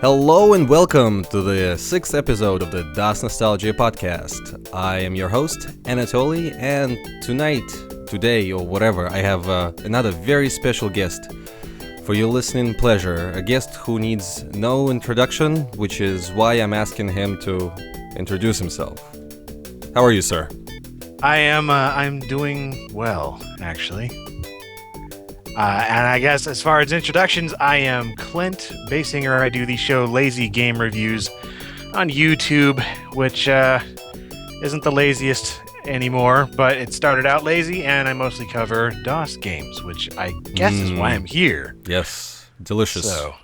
Hello and welcome to the 6th episode of the DOS Nostalgia podcast. I am your host, Anatoly, and today, or whatever, I have another very special guest for your listening pleasure. A guest who needs no introduction, which is why I'm asking him to introduce himself. How are you, sir? I'm doing well, actually. And I guess as far as introductions, I am Clint Basinger. I do the show Lazy Game Reviews on YouTube, which isn't the laziest anymore, but it started out lazy, and I mostly cover DOS games, which I guess is why I'm here. Yes, delicious. So,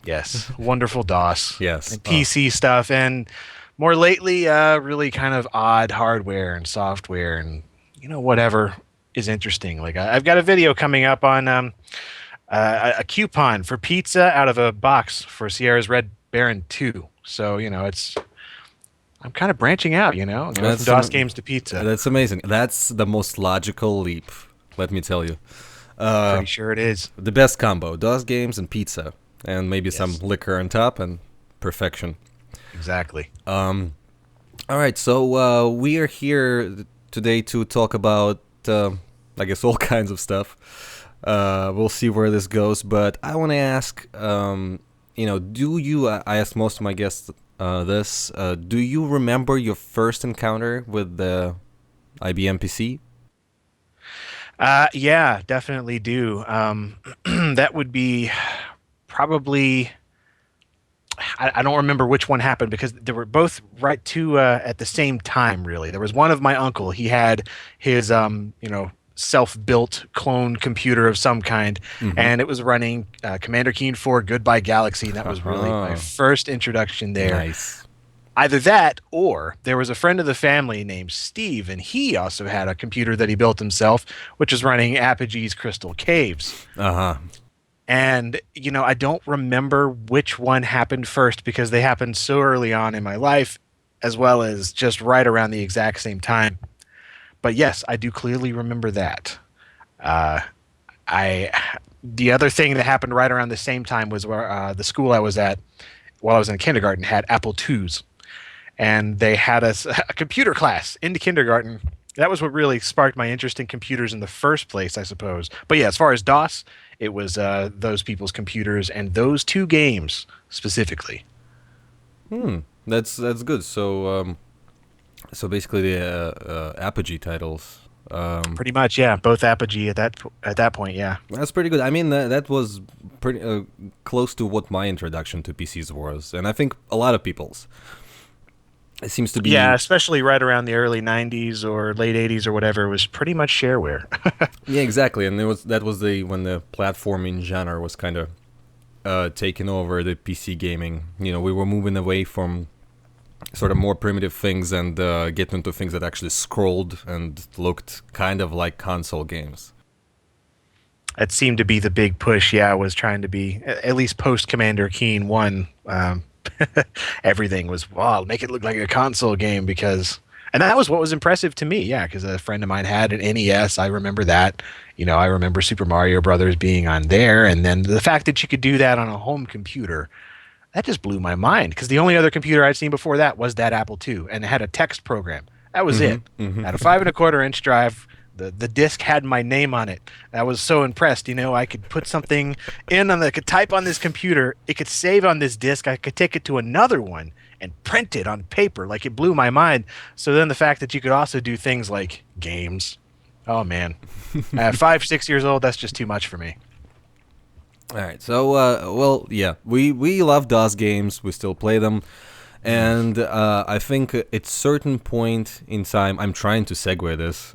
yes, wonderful DOS. Yes. And PC stuff, and more lately, really kind of odd hardware and software and, whatever is interesting. Like I've got a video coming up on a coupon for pizza out of a box for Sierra's Red Baron 2. So, I'm kind of branching out, going from DOS games to pizza. That's amazing. That's the most logical leap, let me tell you. Pretty sure it is. The best combo, DOS games and pizza. And maybe some liquor on top and perfection. Exactly. All right, so we are here today to talk about I guess all kinds of stuff. We'll see where this goes, but I want to ask, I asked most of my guests this, do you remember your first encounter with the IBM PC? Yeah, definitely do. That would be probably... I don't remember which one happened because they were both right at the same time, really. There was one of my uncle. He had his, self-built clone computer of some kind, and it was running Commander Keen 4 Goodbye Galaxy. That was really my first introduction there. Nice. Either that or there was a friend of the family named Steve, and he also had a computer that he built himself, which was running Apogee's Crystal Caves. Uh-huh. And, I don't remember which one happened first because they happened so early on in my life, as well as just right around the exact same time. But yes, I do clearly remember that. The other thing that happened right around the same time was where the school I was at while I was in kindergarten had Apple IIs. And they had us a computer class into kindergarten. That was what really sparked my interest in computers in the first place, I suppose. But yeah, as far as DOS, it was those people's computers and those two games specifically. That's good. So basically the Apogee titles. Pretty much, yeah. Both Apogee at that point, yeah. That's pretty good. I mean, that was pretty close to what my introduction to PCs was, and I think a lot of people's. It seems to be... Yeah, especially right around the early 90s or late 80s or whatever, it was pretty much shareware. Yeah, exactly. And that was when the platforming genre was kind of taking over the PC gaming. We were moving away from sort of more primitive things and getting into things that actually scrolled and looked kind of like console games. That seemed to be the big push, was trying to be, at least post-Commander Keen 1, everything was, make it look like a console game and that was what was impressive to me, because a friend of mine had an NES. I remember that. I remember Super Mario Brothers being on there, and then the fact that you could do that on a home computer, that just blew my mind, because the only other computer I'd seen before that was that Apple II, and it had a text program. That was it. Had a 5 1/4-inch drive. The disc had my name on it. I was so impressed. I could put something I could type on this computer. It could save on this disc. I could take it to another one and print it on paper. Like, it blew my mind. So then the fact that you could also do things like games. Oh, man. At 5, 6 years old, that's just too much for me. All right. So, we love DOS games. We still play them. And I think at certain point in time, I'm trying to segue this,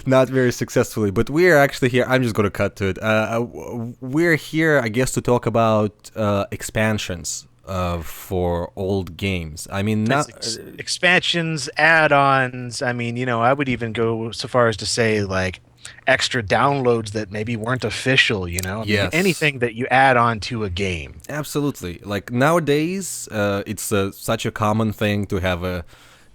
not very successfully, but we're actually here. I'm just going to cut to it. We're here, I guess, to talk about expansions for old games. I mean, not expansions, add-ons. I mean, I would even go so far as to say, like, extra downloads that maybe weren't official, Yes. Anything that you add on to a game. Absolutely. Like, nowadays, it's such a common thing to have a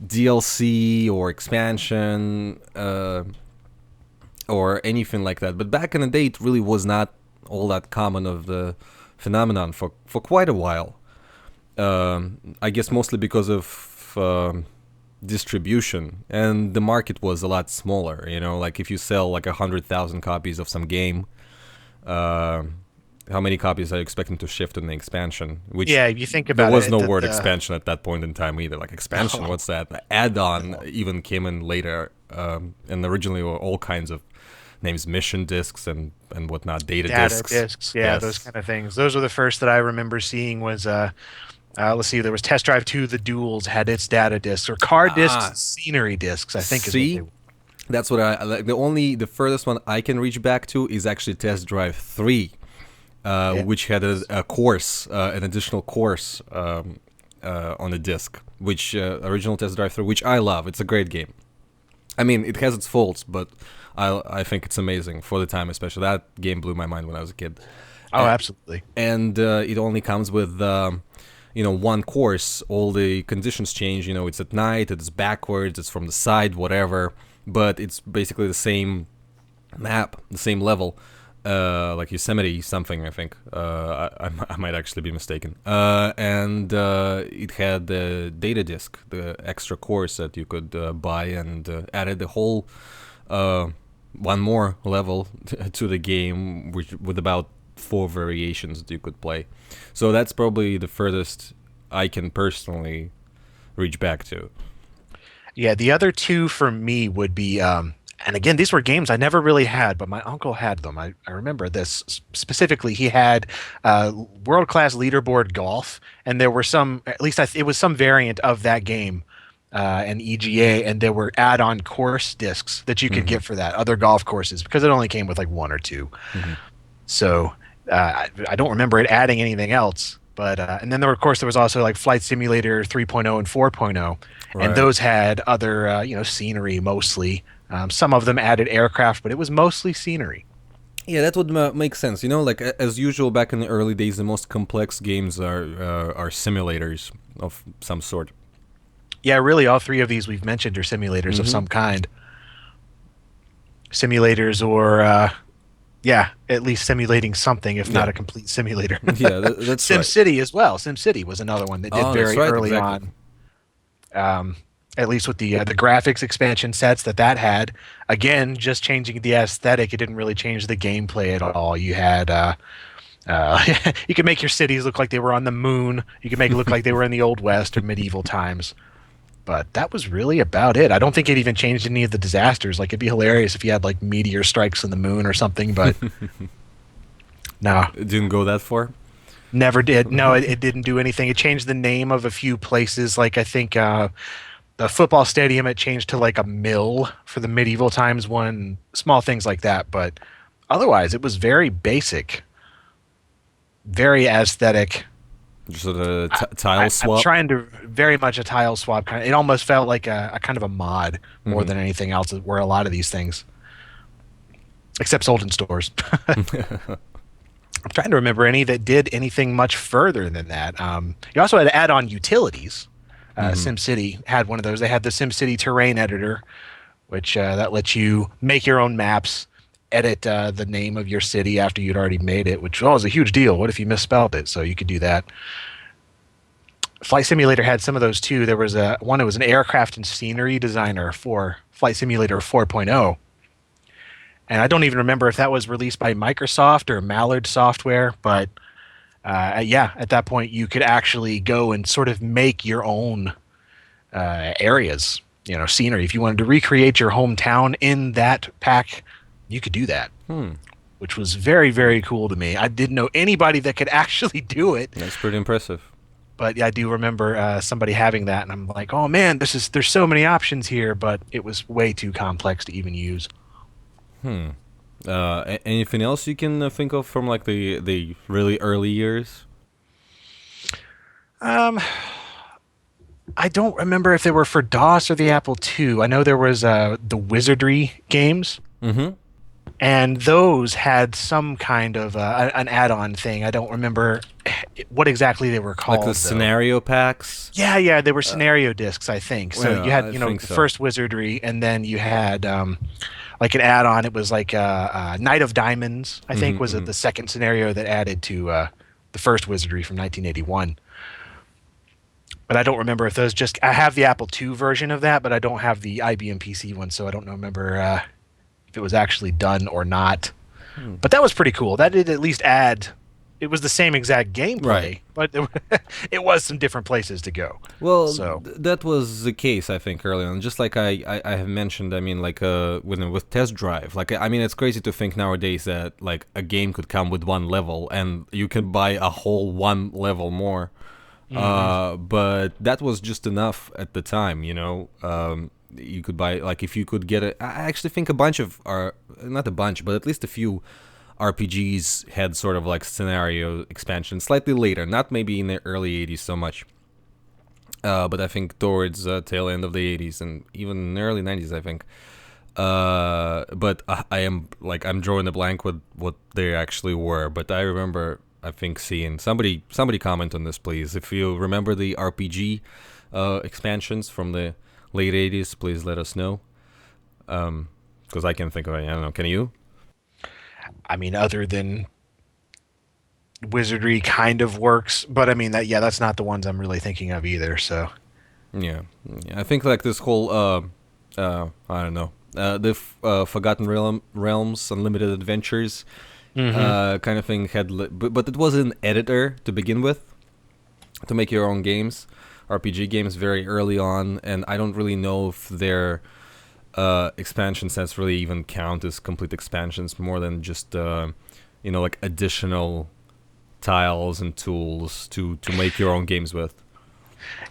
DLC or expansion or anything like that. But back in the day, it really was not all that common of the phenomenon for quite a while. I guess mostly because of distribution, and the market was a lot smaller. Like if you sell like 100,000 copies of some game, how many copies are you expecting to shift in the expansion? Which you think about it. There was no word expansion at that point in time either. Like expansion, what's that? The add-on even came in later, and originally were all kinds of names, mission discs and whatnot, data discs. Yes. Those kind of things. Those were the first that I remember seeing was, let's see, there was Test Drive 2, The Duels had its data discs, or car discs, scenery discs, I think. That's what I like. The furthest one I can reach back to is actually Test Drive 3. Which had a course, an additional course on the disc, which original Test Drive 3, which I love. It's a great game. I mean, it has its faults, but I think it's amazing for the time, especially. That game blew my mind when I was a kid. Absolutely. And it only comes with one course. All the conditions change. It's at night, it's backwards, it's from the side, whatever. But it's basically the same map, the same level. Like Yosemite something, I think. I might actually be mistaken. And it had the data disk, the extra course that you could buy, and added the whole one more level to the game, with about 4 variations that you could play. So that's probably the furthest I can personally reach back to. Yeah, the other two for me would be... and again, these were games I never really had, but my uncle had them. I remember this specifically. He had world-class leaderboard golf, and there were some, at least it was some variant of that game, an EGA, and there were add-on course discs that you could get for that, other golf courses, because it only came with like 1 or 2. So I don't remember it adding anything else. But and then there was also like Flight Simulator 3.0 and 4.0, and those had other scenery mostly. Some of them added aircraft, but it was mostly scenery. Yeah, that would make sense. Like as usual back in the early days, the most complex games are simulators of some sort. Yeah, really, all 3 of these we've mentioned are simulators of some kind. Simulators, or at least simulating something, if not a complete simulator. Yeah, that's SimCity as well. SimCity was another one that did very early on. At least with the graphics expansion sets that had. Again, just changing the aesthetic. It didn't really change the gameplay at all. You had you could make your cities look like they were on the moon. You could make it look like they were in the Old West or medieval times. But that was really about it. I don't think it even changed any of the disasters. Like, it'd be hilarious if you had like meteor strikes on the moon or something, but no. It didn't go that far? Never did. No, it didn't do anything. It changed the name of a few places. Like, I think the football stadium, it changed to like a mill for the medieval times one, small things like that. But otherwise, it was very basic, very aesthetic. Just a tile swap? I'm trying to, very much a tile swap kind of. It almost felt like a kind of a mod more than anything else, were a lot of these things. Except sold in stores. I'm trying to remember any that did anything much further than that. You also had to add on utilities. SimCity had one of those. They had the SimCity terrain editor, which that lets you make your own maps, edit the name of your city after you'd already made it, which was a huge deal. What if you misspelled it? So you could do that. Flight Simulator had some of those too. There was one that was an aircraft and scenery designer for Flight Simulator 4.0. And I don't even remember if that was released by Microsoft or Mallard Software, but at that point you could actually go and sort of make your own areas, scenery. If you wanted to recreate your hometown in that pack, you could do that, which was very, very cool to me. I didn't know anybody that could actually do it. That's pretty impressive. But I do remember somebody having that, and I'm like, oh man, there's so many options here, but it was way too complex to even use. Anything else you can think of from like the really early years? I don't remember if they were for DOS or the Apple II. I know there was the Wizardry games. And those had some kind of an add-on thing. I don't remember what exactly they were called. Like the scenario packs? Yeah, they were scenario discs, I think. So you had, the first Wizardry, and then you had like an add-on. It was like Night of Diamonds, I think, was the second scenario that added to the the first Wizardry from 1981. But I don't remember if those just. I have the Apple II version of that, but I don't have the IBM PC one, so I don't remember if it was actually done or not. But that was pretty cool. That did at least add. It was the same exact gameplay, but it was some different places to go. Well, so that was the case, I think, early on. Just like I have mentioned, I mean, like with Test Drive. Like, I mean, it's crazy to think nowadays that like a game could come with one level and you can buy a whole one level more. But that was just enough at the time, you know. You could buy, like, if you could get it. I actually think a bunch of, not a bunch, but at least a few RPGs had sort of like scenario expansion slightly later, not maybe in the early 80s so much, but I think towards tail end of the 80s and even in the early 90s, I think. But I'm drawing a blank with what they actually were, but I remember, I think, seeing somebody comment on this, please. If you remember the RPG expansions from the late 80s, please let us know, because I can't think of any. I don't know, can you? I mean, other than Wizardry kind of works, but I mean that's not the ones I'm really thinking of either. So yeah, I think like this whole I don't know, the Forgotten Realms Unlimited Adventures kind of thing had, but it was an editor to begin with to make your own games, RPG games, very early on, and I don't really know if their expansion sets really even count as complete expansions, more than just like additional tiles and tools to make your own games with.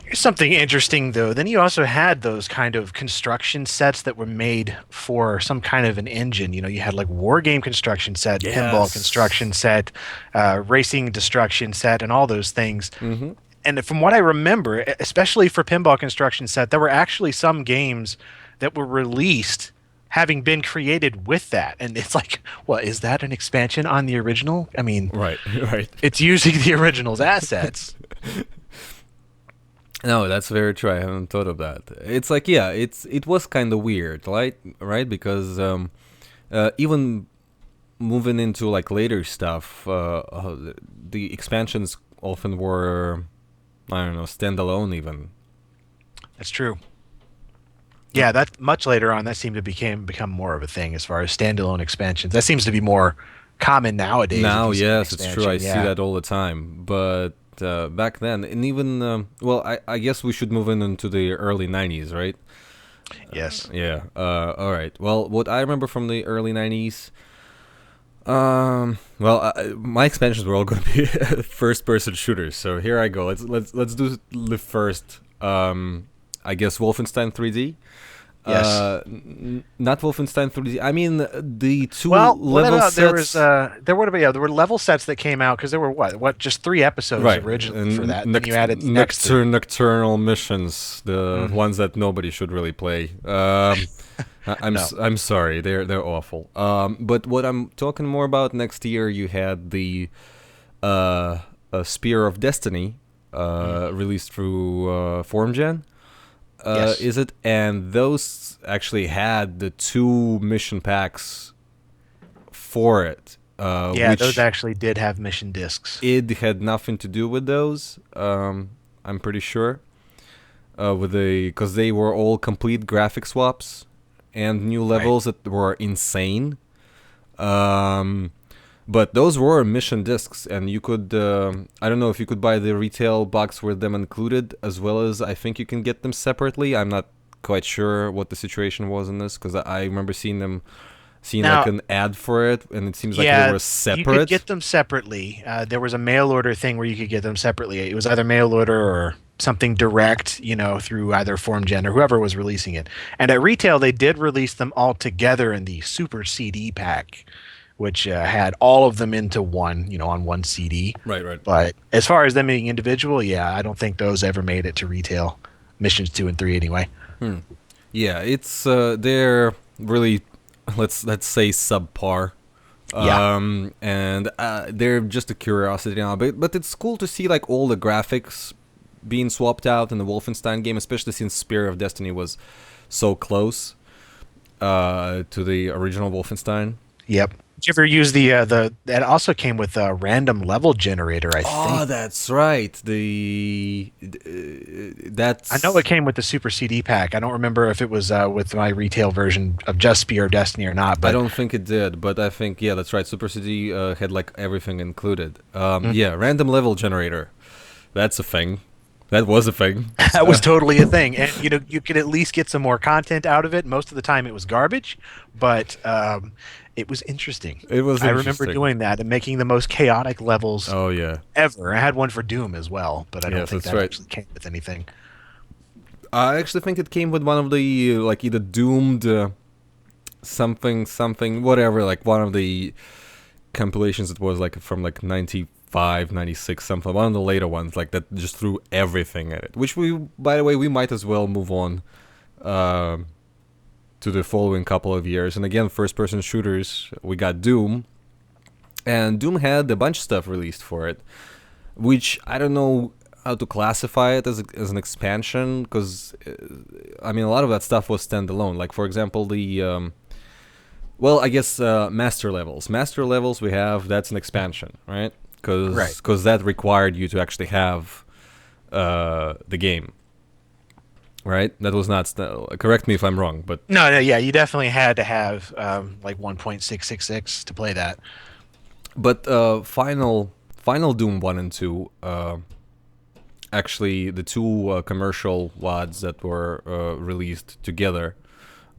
Here's something interesting, though. Then you also had those kind of construction sets that were made for some kind of an engine. You know, you had like war game construction set, pinball construction set, racing destruction set, and all those things. And from what I remember, especially for pinball construction set, there were actually some games that were released having been created with that. And it's like, well, is that an expansion on the original? I mean, right. It's using the original's assets. No, that's very true. I haven't thought of that. It's like, yeah, it was kind of weird, right? Because even moving into like later stuff, the expansions often were, I don't know, standalone even. That's true. Yeah, that much later on, that seemed to become more of a thing as far as standalone expansions. That seems to be more common nowadays. Now, yes, it's true. I see that all the time. But back then, and even I guess we should move into the early 90s, right? Yes. Yeah. All right. Well, what I remember from the early 90s, my expansions were all going to be first-person shooters. So here I go. Let's do the first. I guess Wolfenstein 3D. Yes. Not Wolfenstein 3D. I mean the two level sets. There were level sets that came out because there were just 3 episodes originally for that. And you added nocturnal missions, the ones that nobody should really play. I'm sorry, they're awful. But what I'm talking more about, next year you had the Spear of Destiny released through FormGen. Yes. Is it? And those actually had the 2 mission packs for it. Those actually did have mission discs. It had nothing to do with those. I'm pretty sure. Because they were all complete graphic swaps and new levels that were insane. But those were mission discs, and you could, I don't know if you could buy the retail box with them included, as well as I think you can get them separately. I'm not quite sure what the situation was in this, because I remember seeing like an ad for it, and it seems like they were separate. You could get them separately. There was a mail order thing where you could get them separately. It was either mail order or something direct, through either FormGen or whoever was releasing it. And at retail, they did release them all together in the Super CD pack, which had all of them into one, on one CD. Right. But as far as them being individual, I don't think those ever made it to retail. Missions 2 and 3 anyway. Yeah, it's they're really, let's say, subpar. And they're just a curiosity now. But it's cool to see like all the graphics being swapped out in the Wolfenstein game, especially since Spear of Destiny was so close to the original Wolfenstein. Yep. Did you ever use the that also came with a random level generator, I Oh, think. that's right. That's I know it came with the Super CD pack. I don't remember if it was with my retail version of just Spear of Destiny or not, I but don't think it did, but I think yeah, that's right. Super City had like everything included. mm, Yeah, random level generator. That's a thing. That was a thing. that was totally a thing. And you know, you could at least get some more content out of it. Most of the time it was garbage, but it was interesting. It was I remember interesting. doing that and making the most chaotic levels Oh yeah. ever. I had one for Doom as well, but I don't Yes, think that's that right. actually came with anything. I actually think it came with one of the like either doomed something whatever, like one of the compilations that was like from like 95, 96 something, one of the later ones like that just threw everything at it, which we, by the way, we might as well move on uh, to the following couple of years. And again, first person shooters, we got Doom, and Doom had a bunch of stuff released for it, which I don't know how to classify it as an expansion, because I mean a lot of that stuff was standalone, like for example the well, I guess master levels. Master levels we have, that's an expansion, right? Right. Because that required you to actually have the game, right? That was not. Correct me if I'm wrong, but No, no, yeah, you definitely had to have like 1.666 to play that. Final Doom 1 and 2, actually the two commercial WADs that were released together,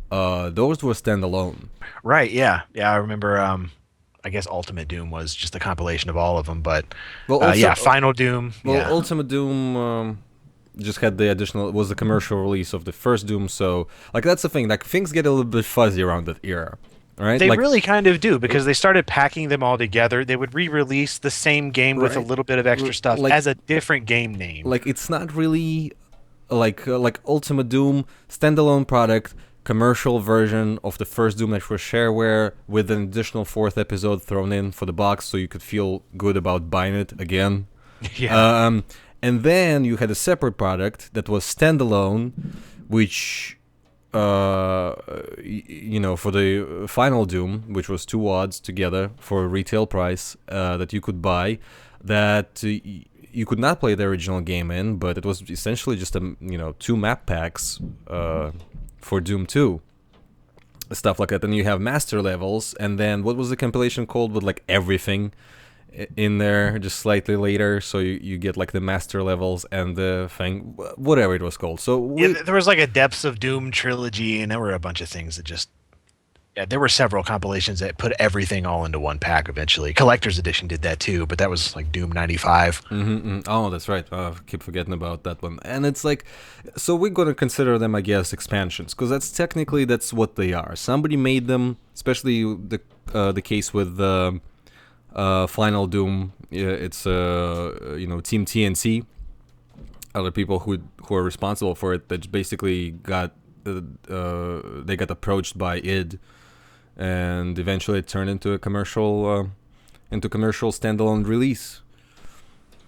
those were standalone. Right, yeah. Yeah, I remember I guess Ultimate Doom was just a compilation of all of them, but Well, also, yeah, Final Doom, well, yeah. Ultimate Doom just had the additional, was the commercial release of the first Doom, so like that's the thing. Like things get a little bit fuzzy around that era, right? They Like, really kind of do because they started packing them all together. They would re-release the same game with a right, little bit of extra stuff like as a different game name. it's not really like Ultimate Doom standalone product, commercial version of the first Doom that was shareware with an additional fourth episode thrown in for the box, so you could feel good about buying it again. Yeah. And then you had a separate product that was standalone, which, for the final Doom, which was two odds together for a retail price that you could buy, that you could not play the original game in, but it was essentially just two map packs for Doom 2. Stuff like that. And you have master levels, and then what was the compilation called with like everything in there just slightly later, so you get like the master levels and the thing, whatever it was called. So Yeah, there was like a Depths of Doom trilogy, and there were a bunch of things that just. Yeah, there were several compilations that put everything all into one pack eventually. Collector's Edition did that too, but that was like Doom 95. Oh, that's right. I keep forgetting about that one. And it's like, so we're gonna consider them, I guess, expansions, because that's what they are. Somebody made them, especially the case with Final Doom. Yeah, it's Team TNC, other people who are responsible for it, that basically got they got approached by id, and eventually it turned into a commercial standalone release.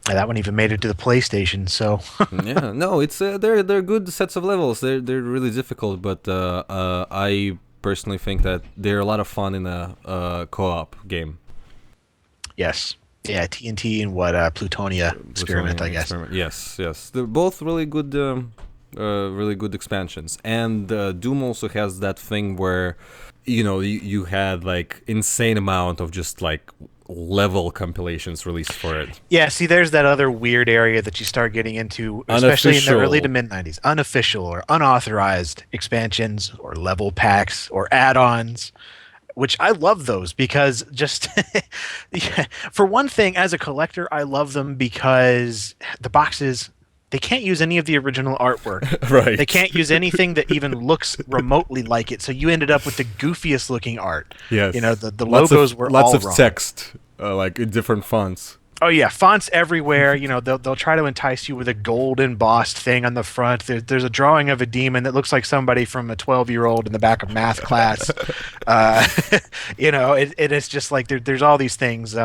And that one even made it to the PlayStation. So Yeah, no, it's they're good sets of levels. They're really difficult, but I personally think that they're a lot of fun in a co-op game. yes, yeah, TNT and what Plutonia Experiment, I guess. Yes. They're both really good expansions. And Doom also has that thing where, you had like insane amount of just like level compilations released for it. Yeah, see, there's that other weird area that you start getting into, especially in the early to mid 90s. Unofficial or unauthorized expansions or level packs or add-ons, which I love those because just yeah, for one thing, as a collector, I love them because the boxes, they can't use any of the original artwork. Right. They can't use anything that even looks remotely like it. So you ended up with the goofiest looking art. Yes. The logos were lots all of wrong. text, like in different fonts. Oh yeah, fonts everywhere. They'll try to entice you with a gold embossed thing on the front. There's a drawing of a demon that looks like somebody from a 12-year-old in the back of math class. It is just like there's all these things.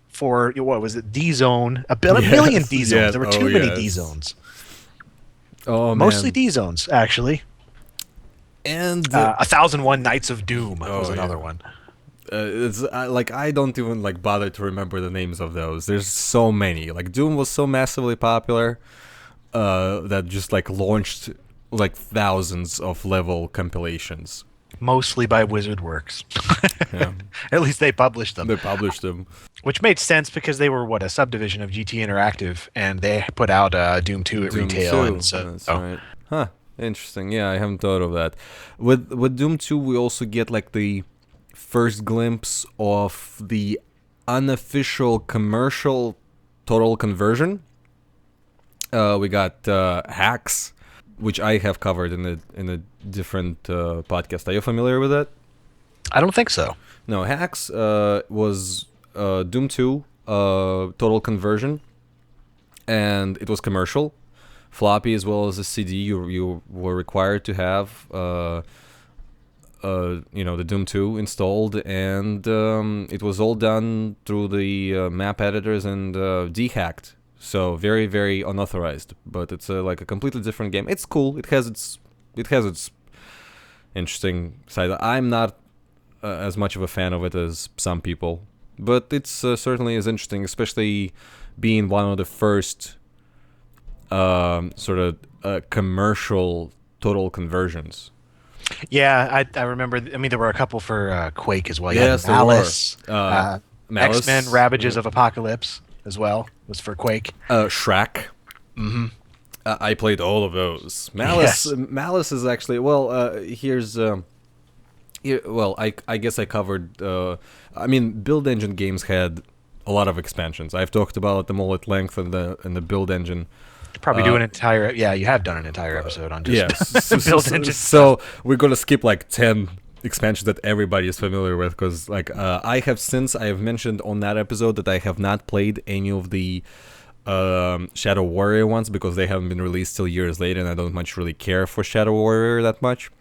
For what was it? D Zone, a billion D zones. Yes. There were too many D zones. Oh man. Mostly D zones, actually. And 1001 Nights of Doom was another one. It's like I don't even like bother to remember the names of those. There's so many. Like Doom was so massively popular that just like launched like thousands of level compilations. Mostly by Wizard Works. Yeah. At least they published them. They published them. Which made sense because they were a subdivision of GT Interactive, and they put out Doom 2 at retail. 2, And so, that's right. Huh. Interesting. Yeah, I haven't thought of that. With Doom 2, we also get like the first glimpse of the unofficial commercial total conversion. We got hacks, which I have covered in a different podcast. Are you familiar with that? I don't think so. No, hacks was Doom 2 total conversion, and it was commercial. Floppy as well as a CD. You were required to have the Doom 2 installed, and it was all done through the map editors and dehacked. So very, very unauthorized, but it's like a completely different game. It's cool. It has its interesting side. I'm not as much of a fan of it as some people, but it's certainly is interesting, especially being one of the first sort of commercial total conversions. Yeah, I remember. I mean, there were a couple for Quake as well. Yes, there Malice, were. Malice, X-Men Ravages of Apocalypse as well was for Quake. Shrek. Mm-hmm. I played all of those. Malice is actually here's. I guess I covered. I mean, build engine games had a lot of expansions. I've talked about them all at length in the build engine. Probably do an entire. Yeah, you have done an entire episode on just build engine. So we're gonna skip like 10 expansions that everybody is familiar with, because like I have mentioned on that episode that I have not played any of the Shadow Warrior ones because they haven't been released till years later, and I don't much really care for Shadow Warrior that much.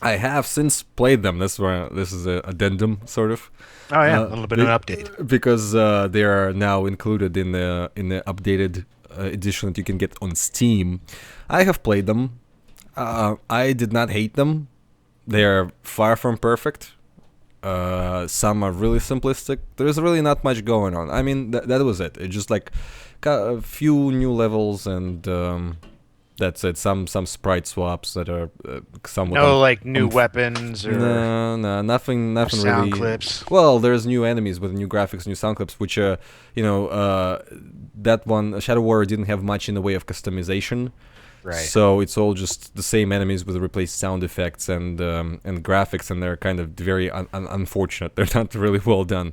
I have since played them. This is an addendum, sort of. Oh yeah, a little bit of an update because they are now included in the updated edition that you can get on Steam. I have played them. I did not hate them. They are far from perfect. Some are really simplistic. There's really not much going on. I mean, that was it. It's just like a few new levels and that's it. Some sprite swaps that are somewhat. No, like new weapons or no, nothing sound really. clips. Well, there's new enemies with new graphics, new sound clips, which that one Shadow Warrior didn't have much in the way of customization. Right. So it's all just the same enemies with replaced sound effects and graphics, and they're kind of very unfortunate. They're not really well done.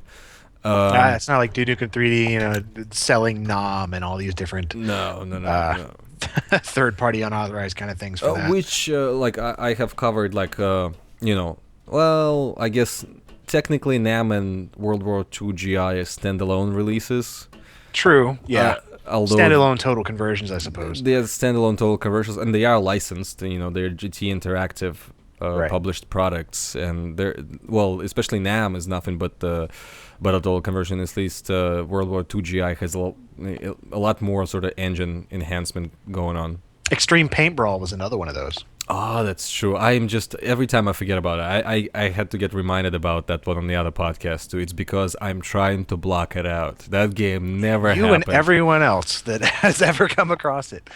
It's not like Nukem 3D, selling NOM and all these different No. third-party unauthorized kind of things for that. Which, I have covered, I guess technically NAM and World War II GI as standalone releases. True, yeah. Although standalone total conversions, I suppose. They are standalone total conversions, and they are licensed. They're GT Interactive published products, and especially NAM is nothing but a total conversion. At least World War II GI has a lot more sort of engine enhancement going on. Extreme Paint Brawl was another one of those. Oh, that's true. I'm just every time I forget about it. I had to get reminded about that one on the other podcast too. It's because I'm trying to block it out. That game never happened. You and everyone else that has ever come across it.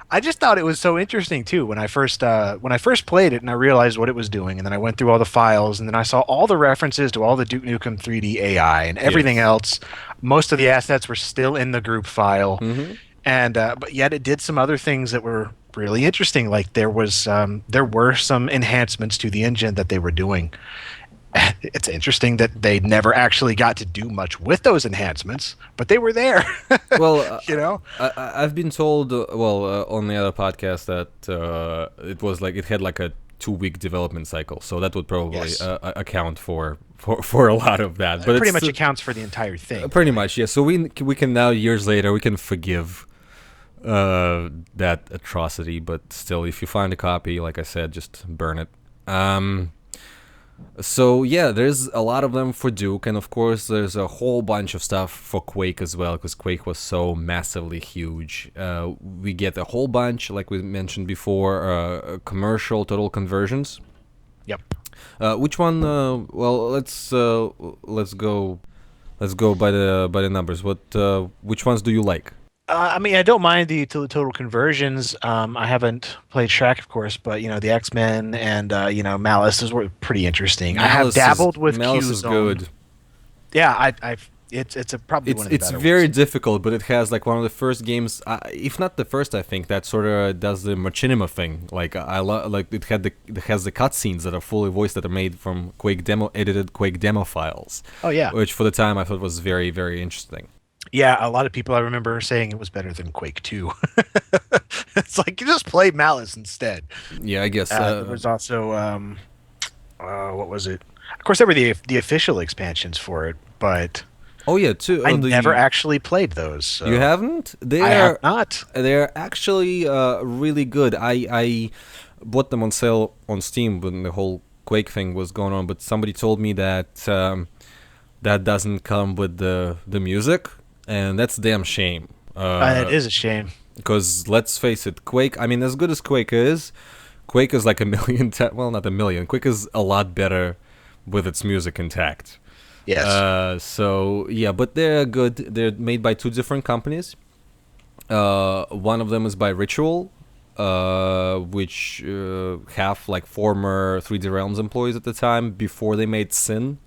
I just thought it was so interesting too when I first played it and I realized what it was doing, and then I went through all the files and then I saw all the references to all the Duke Nukem 3D AI and everything else. Most of the assets were still in the group file, and but yet it did some other things that were really interesting. Like there were some enhancements to the engine that they were doing. It's interesting that they never actually got to do much with those enhancements, but they were there. Well, I've been told, on the other podcast that it was like it had like a 2-week development cycle, so that would probably account for a lot of that. But it pretty much accounts for the entire thing. Pretty much, yeah. So we can now, years later, we can forgive that atrocity, but still, if you find a copy, like I said, just burn it. So yeah, there's a lot of them for Duke, and of course there's a whole bunch of stuff for Quake as well, because Quake was so massively huge. We get a whole bunch, like we mentioned before, commercial total conversions. Yep. Which one? Well, let's go by the numbers. Which ones do you like? I mean, I don't mind the total conversions. I haven't played Shrek, of course, but the X-Men and Malice, those were pretty interesting. I have dabbled with Malice is good. Yeah, it's probably one of the It's better very ones. difficult, but it has like one of the first games, if not the first, I think that sort of does the machinima thing. Like it has the cutscenes that are fully voiced that are made from edited Quake demo files. Oh yeah, Which for the time I thought was very, very interesting. yeah. A lot of people I remember saying it was better than Quake 2. It's like you just play Malice instead. Yeah, I guess. There was also what was it? Of course, there were the official expansions for it, but Oh yeah, too. I never actually played those. So. You haven't? I have not. They're actually really good. I bought them on sale on Steam when the whole Quake thing was going on, but somebody told me that that doesn't come with the music, and that's a damn shame. It is a shame. Because let's face it, Quake. I mean, as good as Quake is like a million. Well, not a million. Quake is a lot better with its music intact. Yes. So yeah, but they're good. They're made by two different companies. One of them is by Ritual, which have like former 3D Realms employees at the time before they made Sin.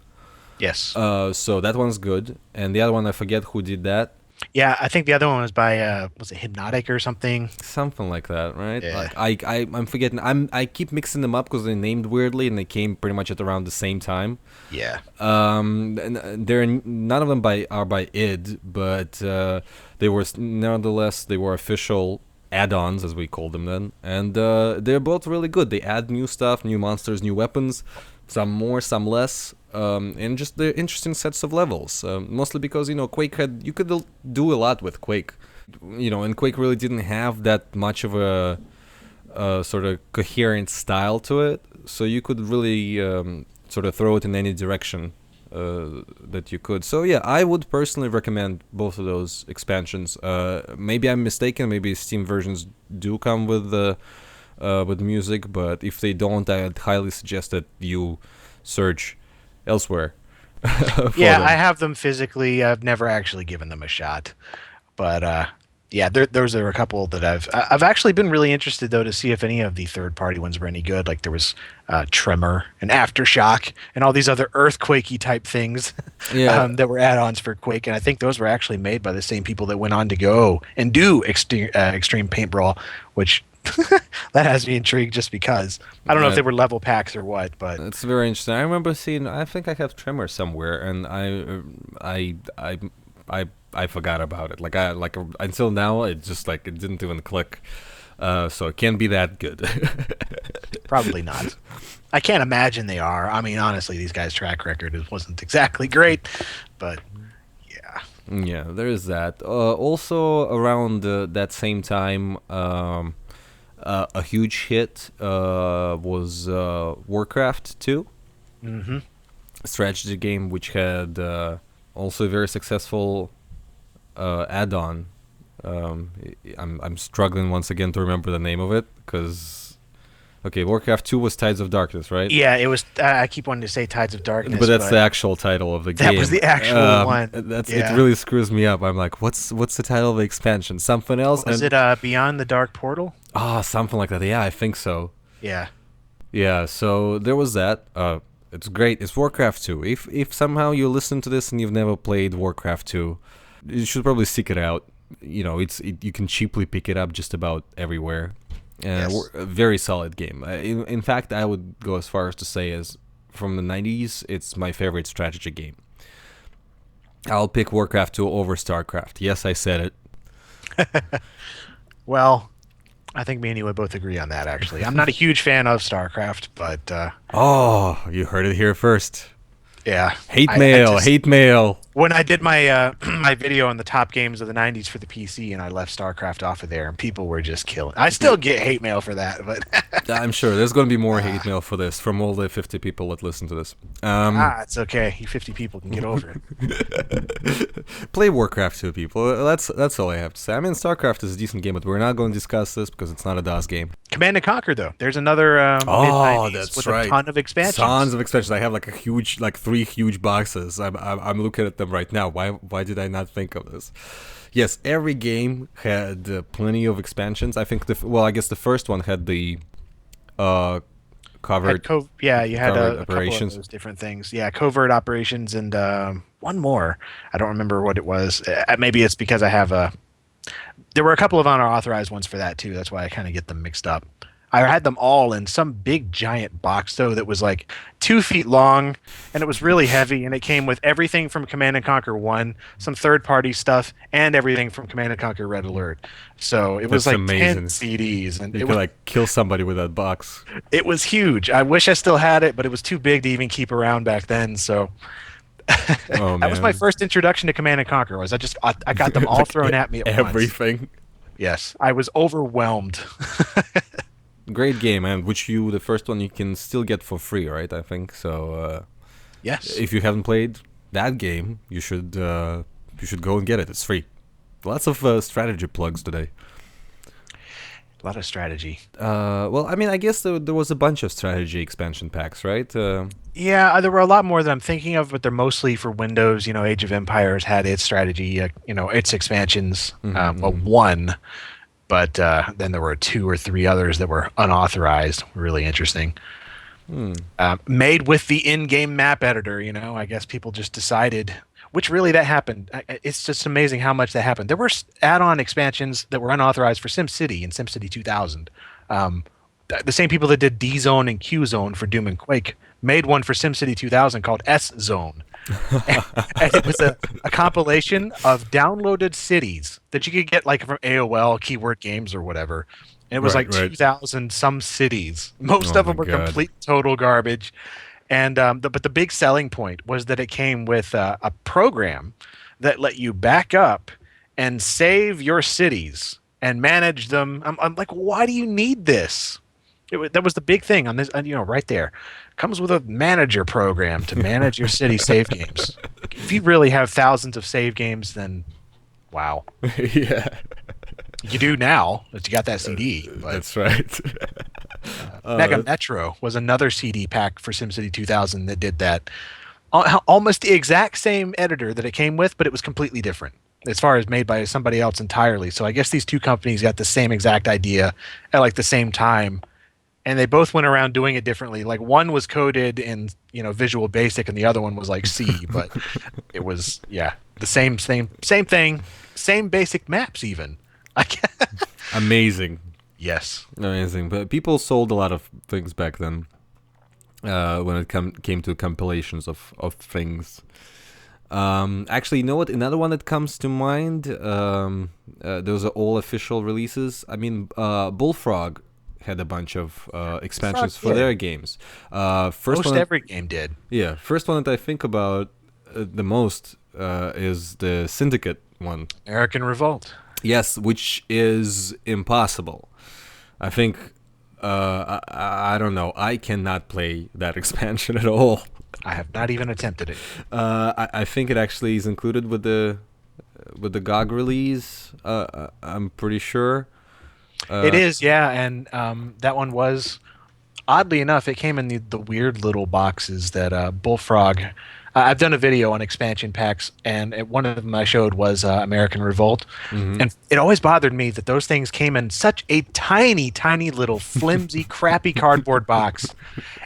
Yes. So that one's good, and the other one I forget who did that. Yeah, I think the other one was by was it Hypnotic or something? Something like that, right? Yeah. Like I'm forgetting. I keep mixing them up because they're named weirdly, and they came pretty much at around the same time. Yeah. They're none of them are by id, but they were nonetheless they were official add-ons as we called them then, and they're both really good. They add new stuff, new monsters, new weapons, some more, some less. And just the interesting sets of levels, mostly because Quake you could do a lot with Quake, and Quake really didn't have that much of a sort of coherent style to it, so you could really sort of throw it in any direction that you could. So yeah, I would personally recommend both of those expansions. Maybe I'm mistaken. Maybe Steam versions do come with music, but if they don't, I'd highly suggest that you search elsewhere. Yeah, I have them physically. I've never actually given them a shot, but yeah, those are a couple that I've actually been really interested though to see if any of the third-party ones were any good. Like there was Tremor and Aftershock and all these other earthquakey type things that were add-ons for Quake, and I think those were actually made by the same people that went on to go and do Extreme Paint Brawl, which that has me intrigued just because I don't know if they were level packs or what, but it's very interesting. I remember seeing. I think I have Tremor somewhere, and I forgot about it. Like until now, it just like it didn't even click. So it can't be that good. Probably not. I can't imagine they are. I mean, honestly, these guys' track record wasn't exactly great, but yeah. Yeah, there is that. Also, around that same time. A huge hit was Warcraft 2, Mm-hmm. a strategy game which had also a very successful add-on. I'm struggling once again to remember the name of it because, okay, Warcraft 2 was Tides of Darkness, right? Yeah, it was. I keep wanting to say Tides of Darkness, but that's the actual title of the game. That was the actual one. It really screws me up. I'm like, what's the title of the expansion? Something else? Was it Beyond the Dark Portal? Oh, something like that. Yeah, I think so. Yeah. Yeah, so there was that. It's great. It's Warcraft 2. If somehow you listen to this and you've never played Warcraft 2, you should probably seek it out. You can cheaply pick it up just about everywhere. Yes. A very solid game. In fact, I would go as far as to say as from the 90s, it's my favorite strategy game. I'll pick Warcraft 2 over Starcraft. Yes, I said it. Well, I think me and you would both agree on that, actually. I'm not a huge fan of StarCraft, but... Oh, you heard it here first. Yeah. Hate mail. when I did my my video on the top games of the '90s for the PC, and I left Starcraft off of there, and people were just killing. I still get hate mail for that, but I'm sure there's going to be more hate mail for this from all the 50 people that listen to this. it's okay. You 50 people can get over it. Play Warcraft 2, people. That's all I have to say. I mean, Starcraft is a decent game, but we're not going to discuss this because it's not a DOS game. Command and Conquer, though. There's another mid-90s that's with right. a ton of expansions. Tons of expansions. I have like three huge boxes. I'm looking at them right now. Why did I not think of this? Yes, every game had plenty of expansions. I think I guess the first one had the covert. You had a operations. couple of those different things. Yeah, covert operations and one more. I don't remember what it was. Maybe it's because I have there were a couple of unauthorized ones for that too. That's why I kind of get them mixed up. I had them all in some big giant box though that was like 2 feet long, and it was really heavy, and it came with everything from Command and Conquer 1, some third-party stuff, and everything from Command and Conquer Red Alert. So it was like amazing. 10 CDs, and You could like kill somebody with that box. it was huge. I wish I still had it, but it was too big to even keep around back then. So that was my first introduction to Command and Conquer. I got them all thrown at me at once. Everything. Yes, I was overwhelmed. Great game, and the first one you can still get for free, right? I think so. Yes. If you haven't played that game, you should go and get it. It's free. Lots of strategy plugs today. A lot of strategy. Well, I mean, I guess there was a bunch of strategy expansion packs, right? Yeah, there were a lot more that I'm thinking of, but they're mostly for Windows. Age of Empires had its strategy, its expansions. One. But then there were 2 or 3 others that were unauthorized. Really interesting. Made with the in-game map editor. I guess people just decided, which really that happened. It's just amazing how much that happened. There were add-on expansions that were unauthorized for SimCity and SimCity 2000. The same people that did D-Zone and Q-Zone for Doom and Quake made one for SimCity 2000 called S-Zone. And it was a compilation of downloaded cities that you could get like from AOL, Keyword Games, or whatever. And it was 2,000 some cities. Most of them were complete total garbage. And but the big selling point was that it came with a program that let you back up and save your cities and manage them. I'm like, why do you need this? That was the big thing on this, right there. Comes with a manager program to manage your city save games. If you really have thousands of save games, then wow. Yeah. You do now that you got that CD. But, that's right. Mega Metro was another CD pack for SimCity 2000 that did that. Almost the exact same editor that it came with, but it was completely different as far as made by somebody else entirely. So I guess these two companies got the same exact idea at like the same time. And they both went around doing it differently. Like one was coded in, Visual Basic, and the other one was like C. But it was, the same thing, same basic maps even. Amazing. Yes. Amazing. But people sold a lot of things back then when it came to compilations of things. Actually, you know what? Another one that comes to mind. Those are all official releases. I mean, Bullfrog had a bunch of expansions for their games. Every game did. Yeah, first one that I think about the most is the Syndicate one. American Revolt. Yes, which is impossible. I think, I don't know, I cannot play that expansion at all. I have not even attempted it. I think it actually is included with the GOG release, I'm pretty sure. It is, yeah, and that one was, oddly enough, it came in the weird little boxes that Bullfrog. I've done a video on expansion packs, and one of them I showed was American Revolt, and it always bothered me that those things came in such a tiny, tiny little flimsy, crappy cardboard box,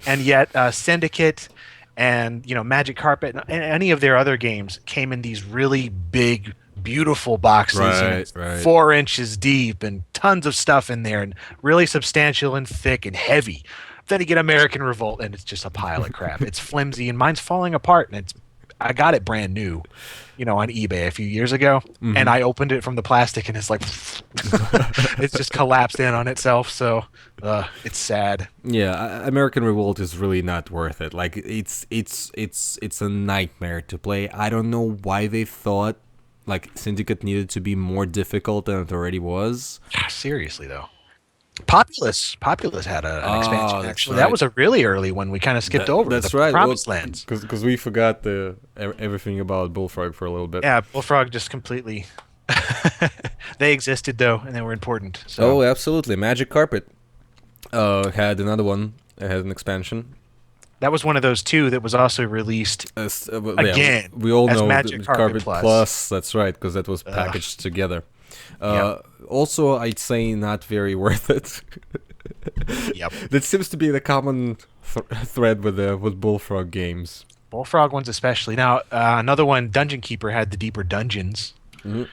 and yet Syndicate and Magic Carpet and any of their other games came in these really big, beautiful boxes, 4 inches deep, and tons of stuff in there, and really substantial and thick and heavy. Then you get American Revolt, and it's just a pile of crap. It's flimsy, and mine's falling apart, and I got it brand new, on eBay a few years ago, and I opened it from the plastic, and it's like it's just collapsed in on itself. So it's sad. Yeah, American Revolt is really not worth it. Like it's a nightmare to play. I don't know why they thought like Syndicate needed to be more difficult than it already was. Seriously though. Populous had an expansion. Actually, right. that was a really early one. We kind of skipped over. That's the right. Promised Lands. Because we forgot everything about Bullfrog for a little bit. Yeah, Bullfrog just completely. They existed though, and they were important. So. Oh, absolutely. Magic Carpet had another one. It had an expansion. That was one of those two that was also released again. We all know Magic Carpet Plus. Plus. That's right, because that was packaged together. Also, I'd say not very worth it. Yep. That seems to be the common thread with Bullfrog games. Bullfrog ones especially. Now, another one, Dungeon Keeper, had the deeper dungeons. Mm-hmm.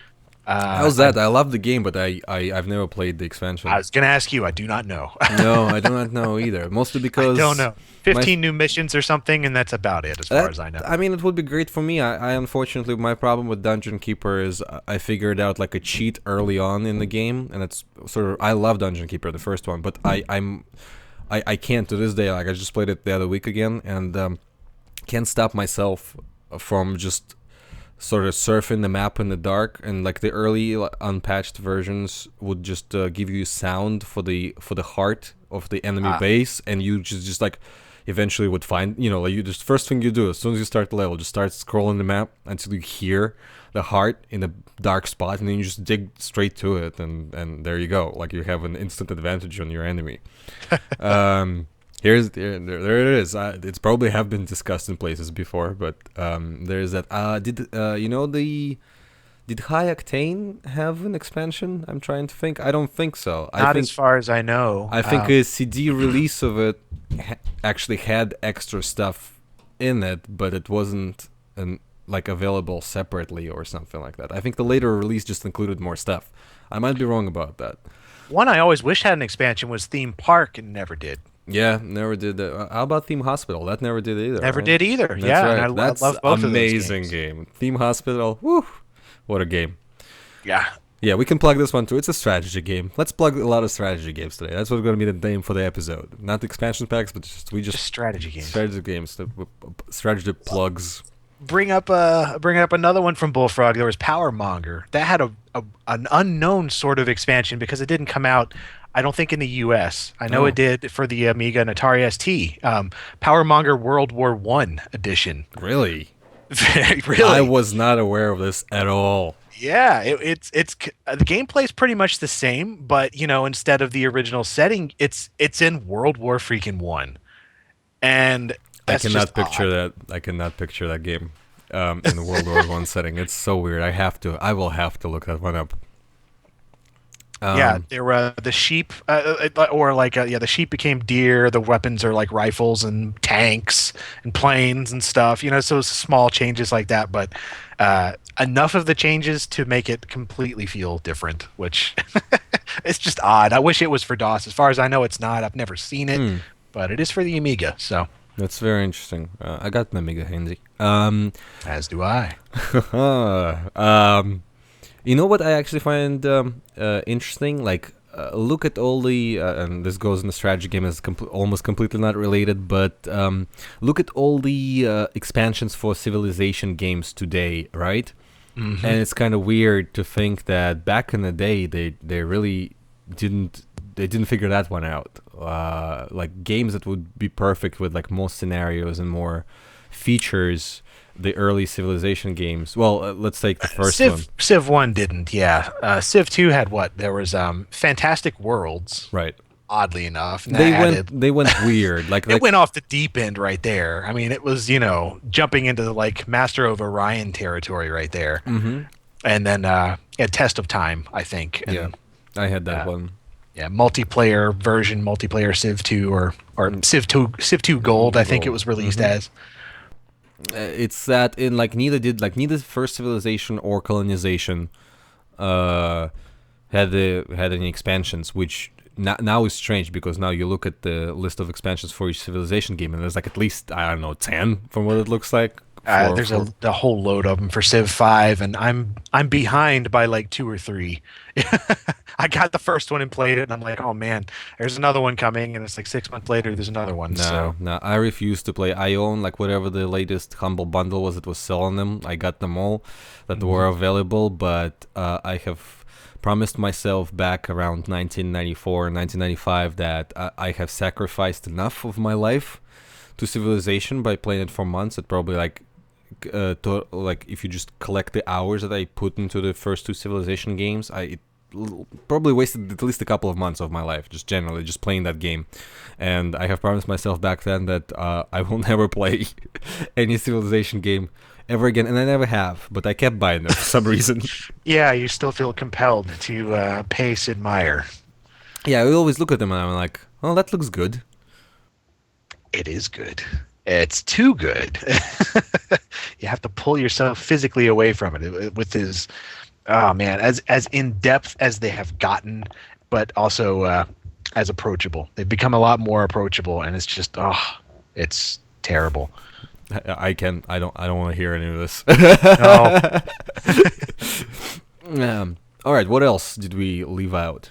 How's that? I love the game, but I've never played the expansion. I was going to ask you. I do not know. No, I do not know either. Mostly because... I don't know. 15 new missions or something, and that's about it as far as I know. I mean, it would be great for me. I unfortunately, my problem with Dungeon Keeper is I figured out like a cheat early on in the game, and it's sort of... I love Dungeon Keeper, the first one, but I can't to this day. Like, I just played it the other week again, and can't stop myself from just sort of surfing the map in the dark, and like the early unpatched versions would just give you sound for the heart of the enemy base, and you just like eventually would find, like you just first thing you do as soon as you start the level, just start scrolling the map until you hear the heart in a dark spot, and then you just dig straight to it, and there you go. Like you have an instant advantage on your enemy. There it is. It's probably have been discussed in places before, but there's that. Did High Octane have an expansion? I'm trying to think. I don't think so. Not as far as I know. I think a CD release of it actually had extra stuff in it, but it wasn't available separately or something like that. I think the later release just included more stuff. I might be wrong about that. One I always wish had an expansion was Theme Park, and never did. Yeah, never did that. How about Theme Hospital? That never did either. Never did either. That's yeah, right. and That's I love both amazing of those games. game. Theme Hospital. Woo, what a game. Yeah. Yeah, we can plug this one too. It's a strategy game. Let's plug a lot of strategy games today. That's what's going to be the name for the episode. Not the expansion packs, but just strategy games. Strategy games. Strategy plugs. Bring up another one from Bullfrog. There was Power Monger. That had an unknown sort of expansion because it didn't come out, I don't think, in the U.S. I know it did for the Amiga and Atari ST. Power Monger World War I edition. Really? Really? I was not aware of this at all. Yeah, it's the gameplay's pretty much the same, but instead of the original setting, it's in World War freaking I, and that's I cannot just picture odd. that. I cannot picture that game in the World War I setting. It's so weird. I will have to look that one up. Yeah, there were the sheep, the sheep became deer. The weapons are like rifles and tanks and planes and stuff. So small changes like that, but enough of the changes to make it completely feel different, which it's just odd. I wish it was for DOS. As far as I know, it's not. I've never seen it, but it is for the Amiga. So that's very interesting. I got an Amiga handy. As do I. You know what I actually find interesting? Like, look at all the, and this goes in the strategy game, is almost completely not related, but look at all the expansions for Civilization games today, right? Mm-hmm. And it's kind of weird to think that back in the day, they really didn't figure that one out. Like games that would be perfect with like more scenarios and more features. The early Civilization games. Well, let's take the first one. Civ 1 didn't, yeah. Civ 2 had what? There was Fantastic Worlds. Right. Oddly enough. They went weird. It went off the deep end right there. I mean, it was, jumping into like Master of Orion territory right there. Mm-hmm. And then Test of Time, I think. And, yeah, I had that one. Yeah, multiplayer Civ 2 or Civ 2 Gold, I think it was released as. It's that in neither First Civilization or Colonization had any expansions, which now is strange because now you look at the list of expansions for each Civilization game and there's like at least, I don't know, 10 from what it looks like There's a whole load of them for Civ 5, and I'm behind by like 2 or 3. I got the first one and played it, and I'm like, oh man, there's another one coming, and it's like 6 months later, there's another one. No, I refuse to play. I own like whatever the latest Humble Bundle was that was selling them. I got them all that were available, but I have promised myself back around 1994 and 1995 that I have sacrificed enough of my life to Civilization by playing it for months. It probably like if you just collect the hours that I put into the first 2 Civilization games, it probably wasted at least a couple of months of my life just generally just playing that game. And I have promised myself back then that I will never play any Civilization game ever again, and I never have, but I kept buying them for some reason. Yeah, you still feel compelled to pay Sid Meier. Yeah, I always look at them and I'm like, oh, that looks good. It is good. It's too good. You have to pull yourself physically away from it with his, oh man, as in depth as they have gotten, but also as approachable. They've become a lot more approachable, and it's just, it's terrible. I don't want to hear any of this. No. All right, what else did we leave out?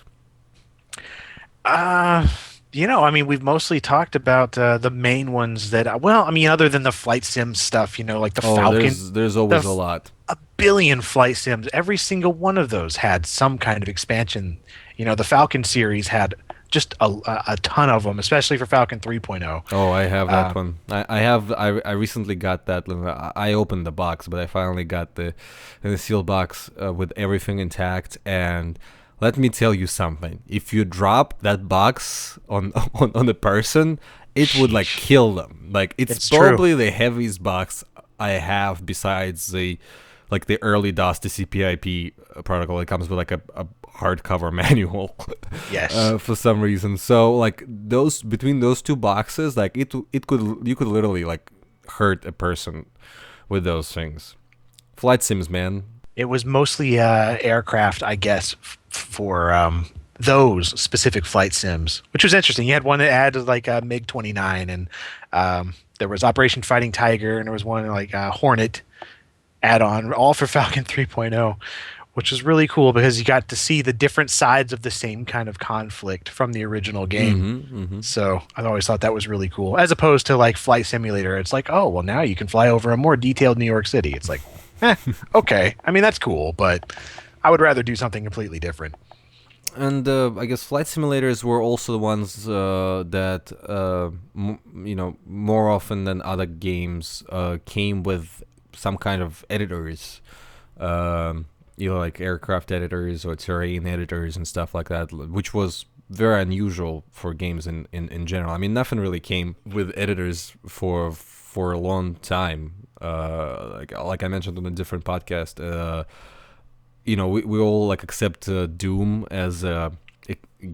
We've mostly talked about the main ones that, other than the flight sim stuff, like the Falcon. There's always a lot. A billion flight sims. Every single one of those had some kind of expansion. The Falcon series had just a ton of them, especially for Falcon 3.0. Oh, I have that one. I recently got that. I opened the box, but I finally got the sealed box with everything intact. And let me tell you something. If you drop that box on a person, it would like kill them. Like it's probably the heaviest box I have besides the early DOS TCP/IP protocol. It comes with like a hardcover manual. Yes. For some reason. So like between those 2 boxes, like you could literally like hurt a person with those things. Flight sims, man. It was mostly aircraft, I guess, for those specific flight sims, which was interesting. You had one that added like a MiG-29, and there was Operation Fighting Tiger, and there was one like Hornet add-on, all for Falcon 3.0, which was really cool because you got to see the different sides of the same kind of conflict from the original game. So I always thought that was really cool, as opposed to like Flight Simulator. It's like, oh, well, now you can fly over a more detailed New York City. It's like, okay. I mean, that's cool, but I would rather do something completely different. And I guess flight simulators were also the ones that, more often than other games, came with some kind of editors, like aircraft editors or terrain editors and stuff like that, which was very unusual for games in general. I mean, nothing really came with editors for a long time. Like I mentioned on a different podcast, we all like accept Doom as a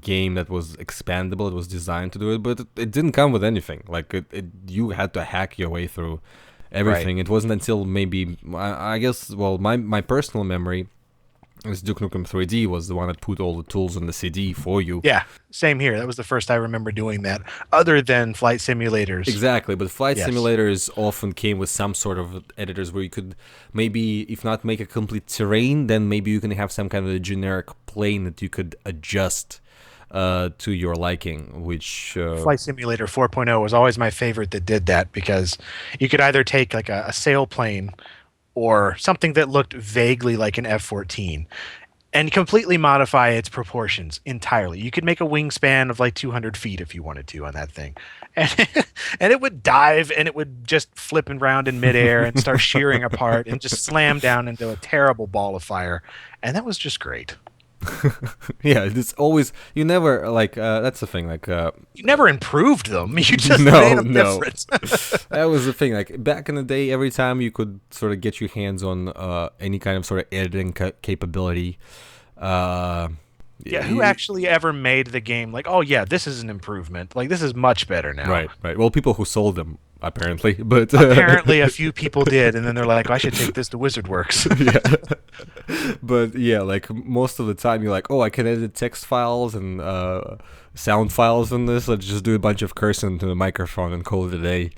game that was expandable. It was designed to do it, but it didn't come with anything. Like you had to hack your way through everything. Right. It wasn't until maybe I guess my personal memory is Duke Nukem 3D was the one that put all the tools on the CD for you. Yeah, same here. That was the first I remember doing that, other than flight simulators. Exactly, but flight simulators often came with some sort of editors where you could maybe, if not make a complete terrain, then maybe you can have some kind of a generic plane that you could adjust to your liking, which... Flight Simulator 4.0 was always my favorite that did that, because you could either take like a sailplane or something that looked vaguely like an F-14 and completely modify its proportions entirely. You could make a wingspan of like 200 feet if you wanted to on that thing. And it would dive, and it would just flip around in midair and start shearing apart and just slam down into a terrible ball of fire. And that was just great. Yeah, it's always, you never that's the thing, you never improved them, you just made them different. That was the thing, like back in the day, every time you could sort of get your hands on any kind of sort of editing capability, who actually ever made the game like, oh yeah, this is an improvement, like this is much better now. Right. Well, people who sold them, apparently, but apparently a few people did, and then they're like, I should take this to WizardWorks. Yeah. But yeah, like most of the time you're like, oh, I can edit text files and sound files in this. Let's just do a bunch of cursing to the microphone and call it a day.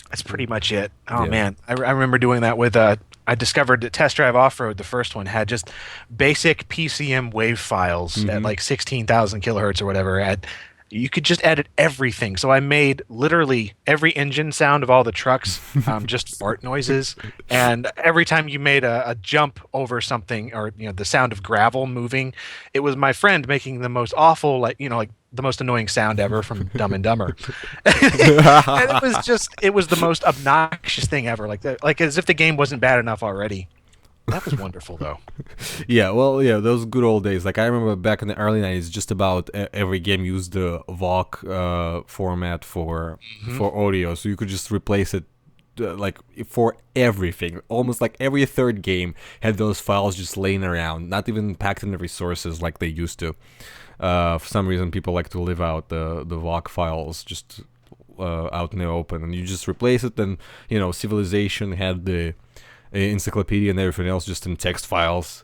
That's pretty much it. Oh Yeah. man, I remember doing that with I discovered that Test Drive Off Road, the first one, had just basic PCM wave files at Mm-hmm. like 16,000 kilohertz or whatever. You could just edit everything. So I made literally every engine sound of all the trucks, just fart noises. And every time you made a jump over something, or the sound of gravel moving, it was my friend making the most awful, like the most annoying sound ever from Dumb and Dumber. And it was the most obnoxious thing ever. Like as if the game wasn't bad enough already. That was wonderful though. Yeah, well, yeah, those good old days. Like I remember back in the early '90s, just about every game used the VOC format for audio, so you could just replace it like for everything. Almost like every third game had those files just laying around, not even packed in the resources like they used to. For some reason, people like to live out the VOC files just out in the open, and you just replace it. And Civilization had the encyclopedia and everything else just in text files,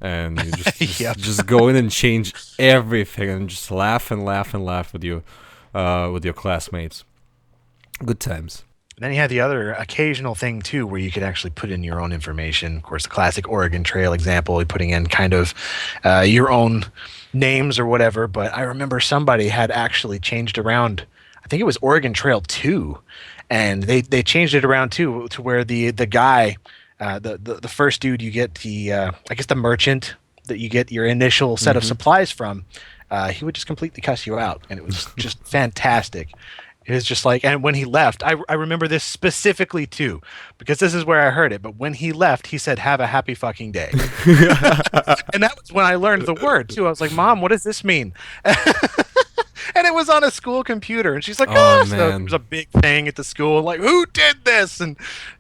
and you just Yep. just go in and change everything and just laugh and laugh and laugh with your classmates. Good times. Then you had the other occasional thing too, where you could actually put in your own information. Of course, the classic Oregon Trail example, putting in kind of your own names or whatever. But I remember somebody had actually changed around. I think it was Oregon Trail 2, and they changed it around too to where the guy, the first dude, you get the I guess the merchant that you get your initial set of supplies from. He would just completely cuss you out, and it was just fantastic. It was just like, and when he left, I remember this specifically too, because this is where I heard it. But when he left, he said, "Have a happy fucking day," and that was when I learned the word too. I was like, "Mom, what does this mean?" And it was on a school computer, and she's like, Oh "Oh, so man. there was a big thing at the school, like who did this?" And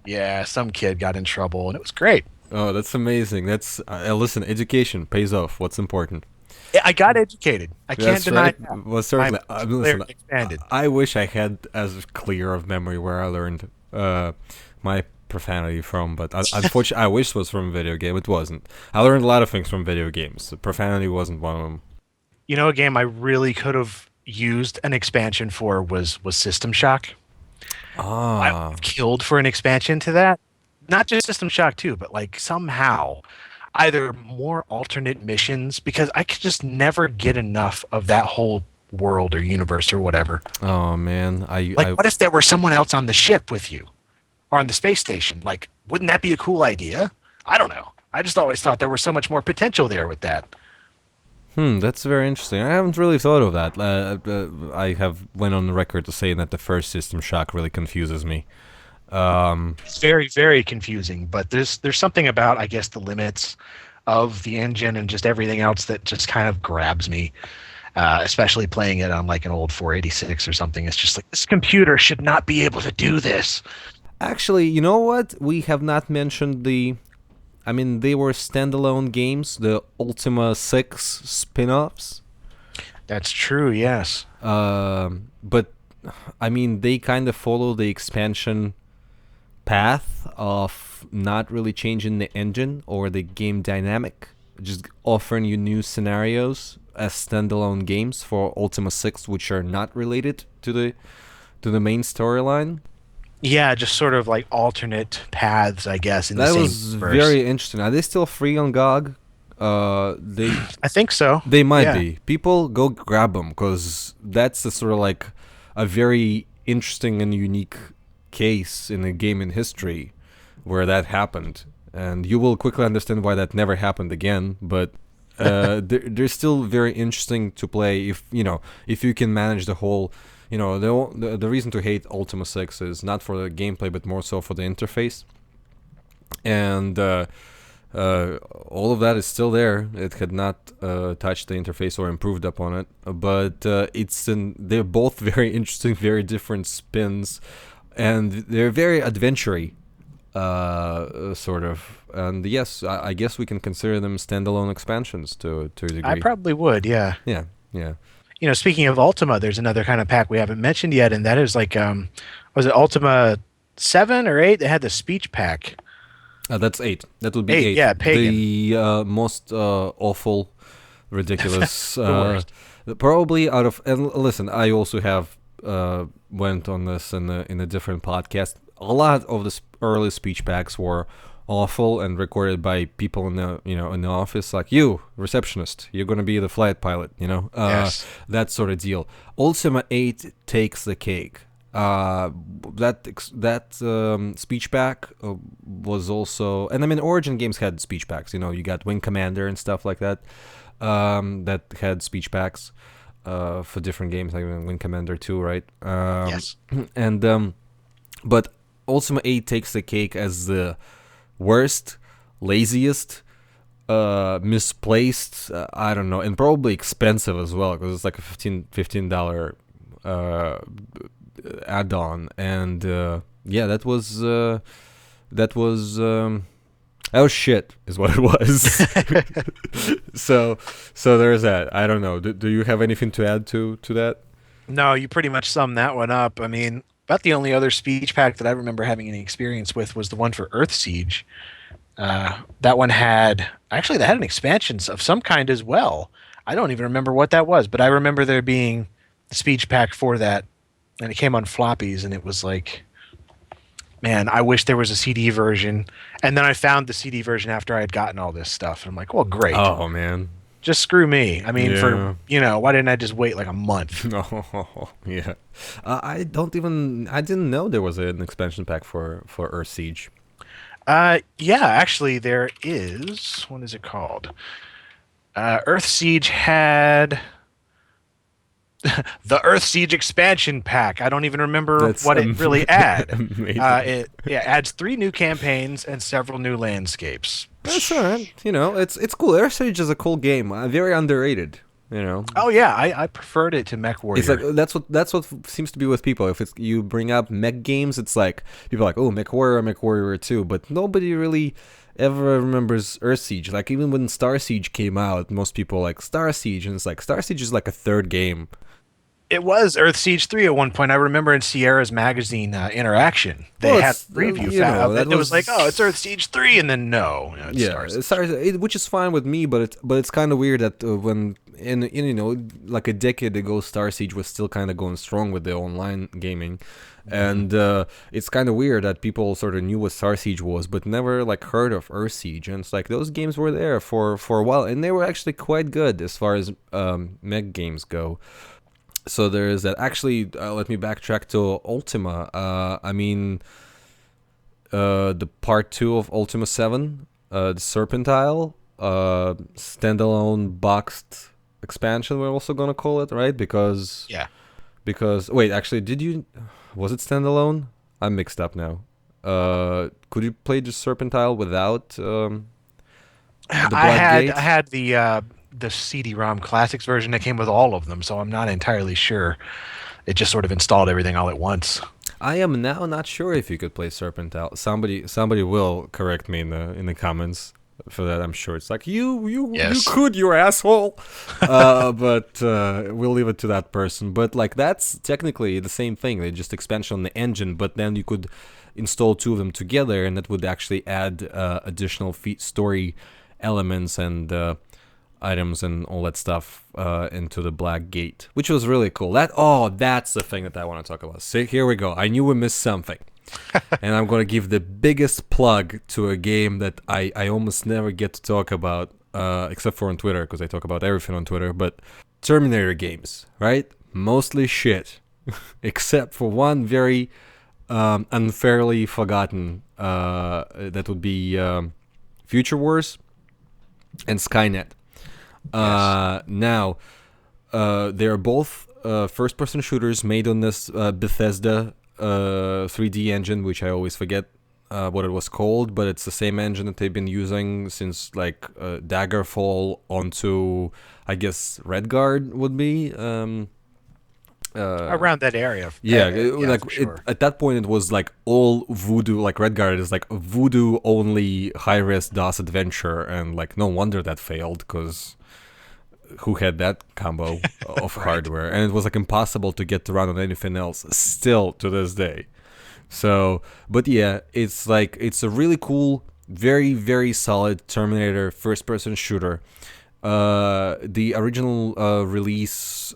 yeah, some kid got in trouble, and it was great. Oh, that's amazing. That's listen, education pays off. What's important? Yeah, I got educated. I can't That's deny right. that. Well, certainly. My Listen, expanded. I wish I had as clear of memory where I learned my profanity from, but unfortunately, I wish it was from a video game. It wasn't. I learned a lot of things from video games. Profanity wasn't one of them. A game I really could have used an expansion for was System Shock. I Ah, would have killed for an expansion to that. Not just System Shock 2, but like somehow either more alternate missions, because I could just never get enough of that whole world or universe or whatever. oh man, Like, what if there were someone else on the ship with you or on the space station? Like, wouldn't that be a cool idea? I don't know. I just always thought there was so much more potential there with that. that's very interesting. I haven't really thought of that. I have went on the record to say that the first System Shock really confuses me. It's very, very confusing, but there's something about, I guess, the limits of the engine and just everything else that just kind of grabs me. Especially playing it on like an old 486 or something. It's just like, this computer should not be able to do this. Actually, you know what? We have not mentioned I mean, they were standalone games, the Ultima 6 spin-offs. That's true, yes. But, I mean, they kind of follow the expansion path of not really changing the engine or the game dynamic, just offering you new scenarios as standalone games for Ultima 6, which are not related to the main storyline. Yeah, just sort of like alternate paths, I guess, in the That same was verse. very interesting. Are they still free on GOG? They I think so. they might Yeah. be. People go grab them because that's a sort of like a very interesting and unique case in a gaming history where that happened, and you will quickly understand why that never happened again. But they're still very interesting to play if you can manage the whole. The reason to hate Ultima 6 is not for the gameplay, but more so for the interface. And all of that is still there. It had not touched the interface or improved upon it. But they're both very interesting, very different spins, and they're very adventure-y, sort of. And yes, I guess we can consider them standalone expansions to a degree. I probably would, yeah. Yeah, yeah. Speaking of Ultima, there's another kind of pack we haven't mentioned yet, and that is like, was it Ultima 7 or 8? They had the speech pack. That's 8. That would be 8, 8. yeah, Pagan. The most awful, ridiculous. The worst. Probably out of. And listen, I also have went on this in a different podcast. a lot of the early speech packs were awful and recorded by people in the in the office, like, you receptionist, you're gonna be the flight pilot, Yes. that sort of deal. Ultima 8 takes the cake. That speech pack was also, and I mean, Origin games had speech packs. You got Wing Commander and stuff like that, that had speech packs for different games, like Wing Commander 2, right? Yes. And but Ultima 8 takes the cake as the worst, laziest, misplaced, I don't know, and probably expensive as well, because it's like a $15 add-on. And yeah, that was shit, is what it was. so there's that. I don't know. Do you have anything to add to that? No, you pretty much summed that one up. I mean, about the only other speech pack that I remember having any experience with was the one for Earth Siege. That one had actually, they had an expansion of some kind as well. I don't even remember what that was, but I remember there being the speech pack for that, and it came on floppies, and it was like, man, I wish there was a CD version. And then I found the CD version after I had gotten all this stuff, and I'm like, well, great. Oh man. Just screw me. I mean, Yeah. why didn't I just wait like a month? Oh, yeah. I didn't know there was an expansion pack for Earth Siege. Yeah, actually, there is. What is it called? Earth Siege had the Earth Siege expansion pack. I don't even remember what it really adds. It adds 3 new campaigns and several new landscapes. That's all right. It's cool. Earth Siege is a cool game. Very underrated. Oh yeah, I preferred it to Mech Warrior. It's like that's what seems to be with people. If you bring up mech games, it's like people are like, oh, Mech Warrior 2, but nobody really ever remembers Earth Siege. Like, even when Star Siege came out, most people like Star Siege, and it's like Star Siege is like a third game. It was Earth Siege 3 at one point. I remember in Sierra's magazine Interaction, they had a preview that was like, oh, it's Earth Siege 3, and then no. It's Star Siege. Which is fine with me, but it's kind of weird that when in like a decade ago, Star Siege was still kind of going strong with the online gaming, and it's kind of weird that people sort of knew what Star Siege was, but never like heard of Earth Siege. And it's like those games were there for a while, and they were actually quite good as far as mech games go. So there is that. Actually, let me backtrack to Ultima. I mean, the part 2 of Ultima 7, the Serpentile, standalone boxed expansion, we're also gonna call it, right? Because wait, actually, was it standalone? I'm mixed up now. Could you play the Serpentile without the Bloodgate? I had the CD-ROM Classics version that came with all of them, so I'm not entirely sure. It just sort of installed everything all at once. I am now not sure if you could play Serpentile. Somebody will correct me in the comments for that. I'm sure it's like you could, you asshole. But we'll leave it to that person. But like, that's technically the same thing. They just expansion on the engine, but then you could install 2 of them together, and that would actually add additional story elements and items and all that stuff into the Black Gate, which was really cool. That's the thing that I want to talk about. See, here we go. I knew we missed something. And I'm going to give the biggest plug to a game that I almost never get to talk about, except for on Twitter, because I talk about everything on Twitter, but Terminator games, right? Mostly shit, except for one very unfairly forgotten, that would be Future Wars and Skynet. Now, they're both first-person shooters made on this Bethesda 3D engine, which I always forget what it was called, but it's the same engine that they've been using since like Daggerfall onto, I guess, Redguard would be. Around that area. At that point, it was like all voodoo. Like Redguard is like a voodoo only high-res DOS adventure, and like no wonder that failed, because who had that combo of hardware? And it was like impossible to get to run on anything else still to this day. So, but yeah, it's a really cool, very, very solid Terminator first-person shooter. The original release,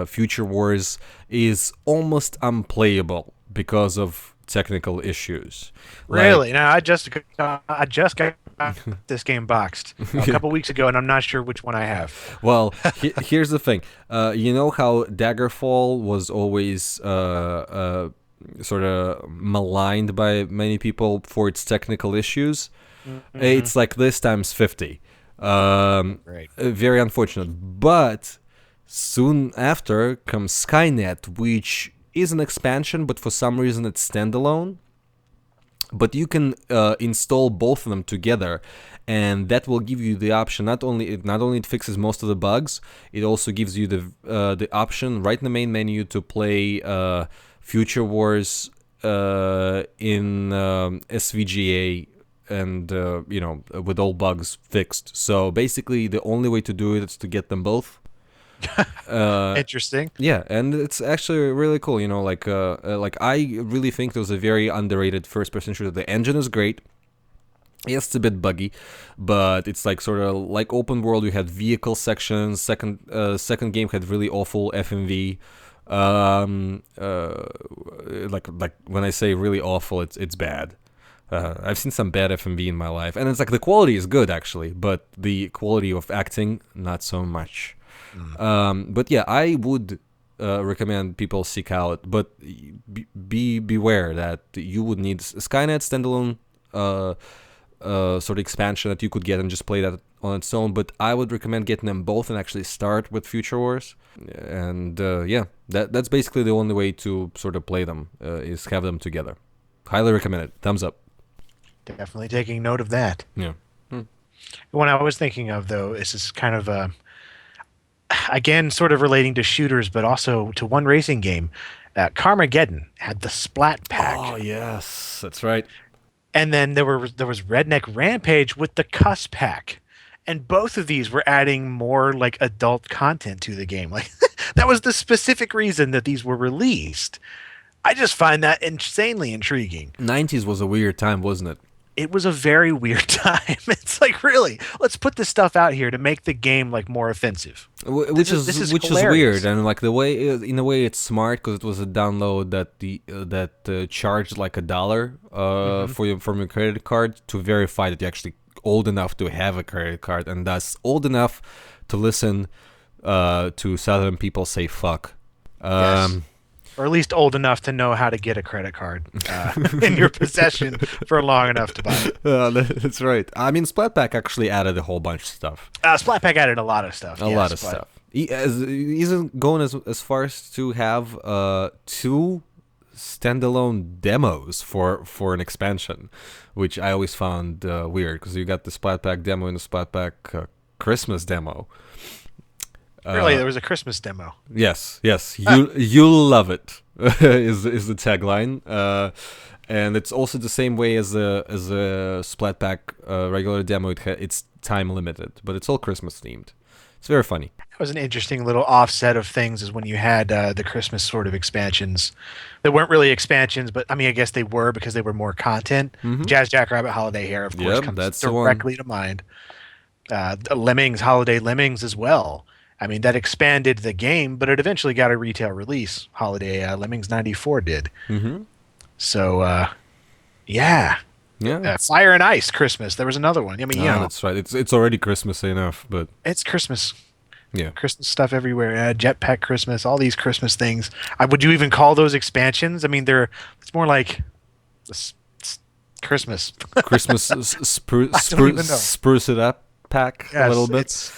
Future Wars, is almost unplayable because of technical issues. Really? No, I just got this game boxed a couple weeks ago, and I'm not sure which one I have. Well, here's the thing. You know how Daggerfall was always sort of maligned by many people for its technical issues? Mm-hmm. It's like this times 50. Right. Very unfortunate. But soon after comes Skynet, which is an expansion, but for some reason it's standalone. But you can install both of them together, and that will give you the option. Not only it fixes most of the bugs, it also gives you the option right in the main menu to play Future Wars in SVGA, and with all bugs fixed. So basically, the only way to do it is to get them both. Interesting. Yeah, and it's actually really cool. Like I really think there's a very underrated first-person shooter. The engine is great. Yes, it's a bit buggy, but it's like sort of like open world. You had vehicle sections. Second game had really awful FMV. Like when I say really awful, it's bad. I've seen some bad FMV in my life, and it's like the quality is good actually, but the quality of acting not so much. But yeah, I would recommend people seek out, but beware that you would need Skynet standalone sort of expansion that you could get and just play that on its own. But I would recommend getting them both and actually start with Future Wars. And yeah, that's basically the only way to sort of play them is have them together. Highly recommend it. Thumbs up. Definitely taking note of that. Yeah. What I was thinking of though is kind of again, sort of relating to shooters, but also to one racing game. Carmageddon had the Splat Pack. Oh yes, that's right. And then there was Redneck Rampage with the Cuss Pack, and both of these were adding more like adult content to the game. Like that was the specific reason that these were released. I just find that insanely intriguing. 90s was a weird time, wasn't it? It was a very weird time. It's like, really, let's put this stuff out here to make the game like more offensive. Which is weird, and like in a way, it's smart because it was a download that charged like $1 from your credit card to verify that you're actually old enough to have a credit card, and thus old enough to listen to Southern people say fuck. Yes. Or at least old enough to know how to get a credit card in your possession for long enough to buy it. That's right. I mean, Splatpack actually added a whole bunch of stuff. Splatpack added a lot of stuff. A lot of stuff. He's going as far as to have 2 standalone demos for an expansion, which I always found weird because you got the Splatpack demo and the Splatpack Christmas demo. Really, there was a Christmas demo. Yes, you'll love it. is the tagline, and it's also the same way as a Splatpack regular demo. It's time limited, but it's all Christmas themed. It's very funny. It was an interesting little offset of things, is when you had the Christmas sort of expansions that weren't really expansions, but I mean, I guess they were because they were more content. Mm-hmm. Jazz Jackrabbit Holiday Hair, of course, comes directly to mind. Lemmings, Holiday Lemmings as well. I mean, that expanded the game, but it eventually got a retail release. Holiday Lemmings 94 did. Mm-hmm. So, yeah. Fire and Ice Christmas. There was another one. I mean, that's right. It's already Christmas enough, but it's Christmas. Yeah, Christmas stuff everywhere. Jetpack Christmas, all these Christmas things. Would you even call those expansions? I mean, it's more like Christmas. Christmas spruce it up pack a little bit.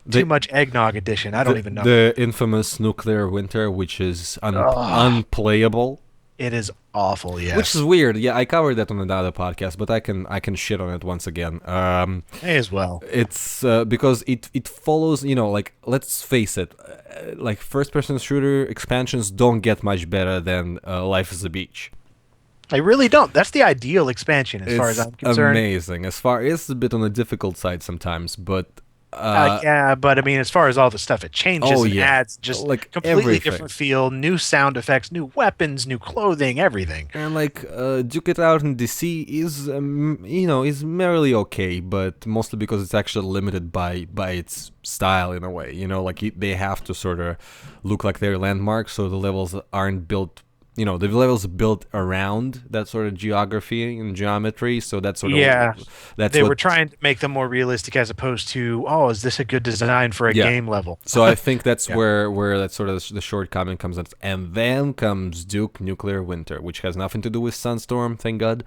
Too much eggnog edition. I don't even know. The infamous Nuclear Winter, which is unplayable. It is awful, yes. Which is weird. Yeah, I covered that on another podcast, but I can shit on it once again. May as well. It's because it follows, like, let's face it, like first-person shooter expansions don't get much better than Life is a Beach. They really don't. That's the ideal expansion as far as I'm concerned. Amazing. It's a bit on the difficult side sometimes, but yeah, but I mean, as far as all the stuff it changes and adds, just like completely everything. Different feel, new sound effects, new weapons, new clothing, everything. And like Duke It Out in DC is is merely okay, but mostly because it's actually limited by its style in a way. Like they have to sort of look like their landmarks, so the levels aren't built the levels built around that sort of geography and geometry. So that's sort of they were trying to make them more realistic as opposed to, oh, is this a good design for a game level? So I think that's where that sort of the shortcoming comes in. And then comes Duke Nuclear Winter, which has nothing to do with Sunstorm, thank God.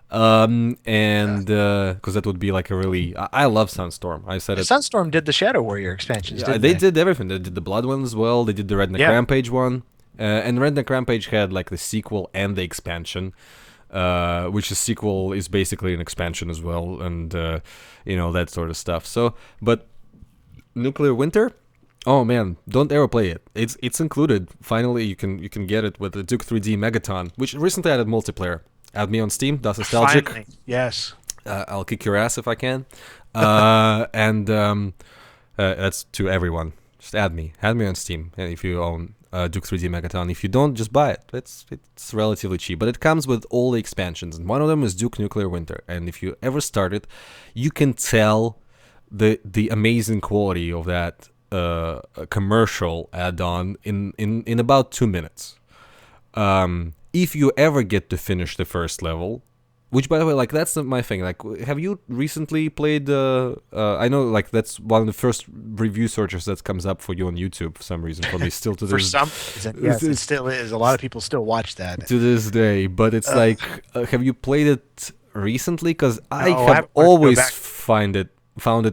Because that would be like a really, I love Sunstorm. I said it. Sunstorm did the Shadow Warrior expansions, didn't they did everything. They did the Blood one as well. They did the Redneck Rampage one. And Redneck Rampage had like the sequel and the expansion, which the sequel is basically an expansion as well, and that sort of stuff. So, but Nuclear Winter, oh man, don't ever play it. It's included. Finally, you can get it with the Duke 3D Megaton, which recently added multiplayer. Add me on Steam. That's nostalgic. Finally. Yes. I'll kick your ass if I can. That's to everyone. Just add me on Steam, and if you own Duke 3D Megaton. If you don't, just buy it. It's relatively cheap, but it comes with all the expansions, and one of them is Duke Nuclear Winter. And if you ever start it, you can tell the amazing quality of that commercial add-on in about 2 minutes. If you ever get to finish the first level, which, by the way, like, that's not my thing. Like, have you recently played? I know, like, that's one of the first review searches that comes up for you on YouTube for some reason. For me, still to this. For some reason, yes, it still is. A lot of people still watch that to this day. But it's like, have you played it recently? Because I have always found it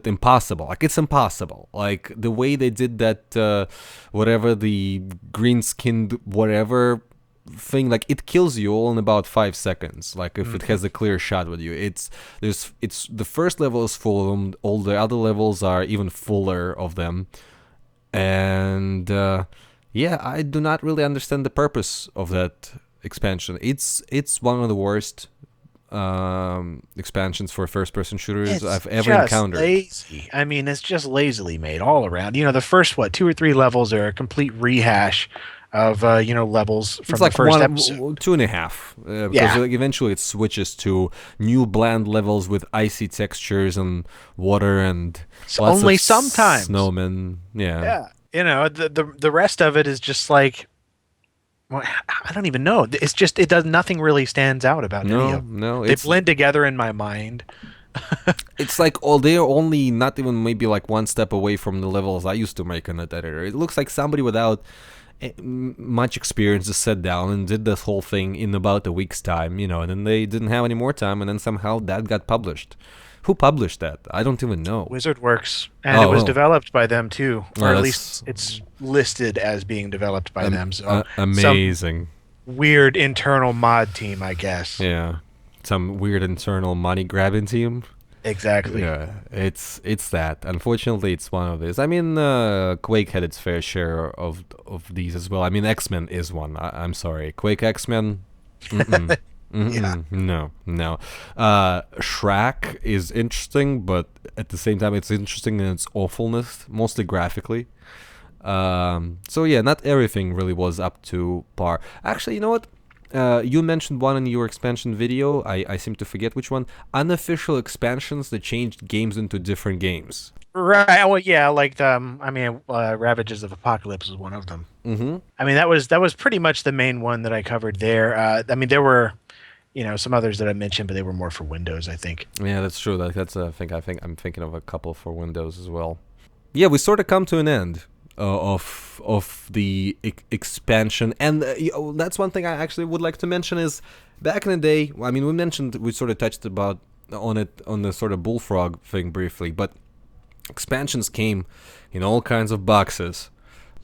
impossible. Like, it's impossible. Like, the way they did that, whatever the green-skinned whatever thing, like, it kills you all in about 5 seconds. Like, if it has a clear shot with you, it's the first level is full of them. All the other levels are even fuller of them, and I do not really understand the purpose of that expansion. It's one of the worst expansions for first-person shooters I've ever encountered. Lazy. I mean, it's just lazily made all around. The first 2 or 3 levels are a complete rehash of levels from the first episode. 2.5 because eventually it switches to new bland levels with icy textures and water and lots only of sometimes snowmen. The rest of it is just like, well, I don't even know. It's just nothing really stands out about any of them. They blend together in my mind. It's like they're only not even maybe like one step away from the levels I used to make on that editor. It looks like somebody without much experience just sat down and did this whole thing in about a week's time, and then they didn't have any more time, and then somehow that got published. Who published that? I don't even know. WizardWorks, and it was developed by them too, or at least it's listed as being developed by them. So amazing. Some weird internal mod team, I guess. Yeah, some weird internal money grabbing team. Exactly. Yeah, it's that. Unfortunately, it's one of these. I mean, Quake had its fair share of these as well. I mean, X-Men is one. I'm sorry, Quake X-Men. No. Shrek is interesting, but at the same time, it's interesting in its awfulness, mostly graphically. So yeah, not everything really was up to par. Actually, you know what? You mentioned one in your expansion video. I seem to forget which one. Unofficial expansions that changed games into different games. Right. Well, yeah, like Ravages of Apocalypse is one of them. Mm-hmm. I mean, that was pretty much the main one that I covered there. I mean, there were, some others that I mentioned, but they were more for Windows, I think. Yeah, that's true. That's I think I'm thinking of a couple for Windows as well. Yeah, we sort of come to an end of the expansion, and that's one thing I actually would like to mention is back in the day. I mean, we sort of touched on the sort of bullfrog thing briefly, but expansions came in all kinds of boxes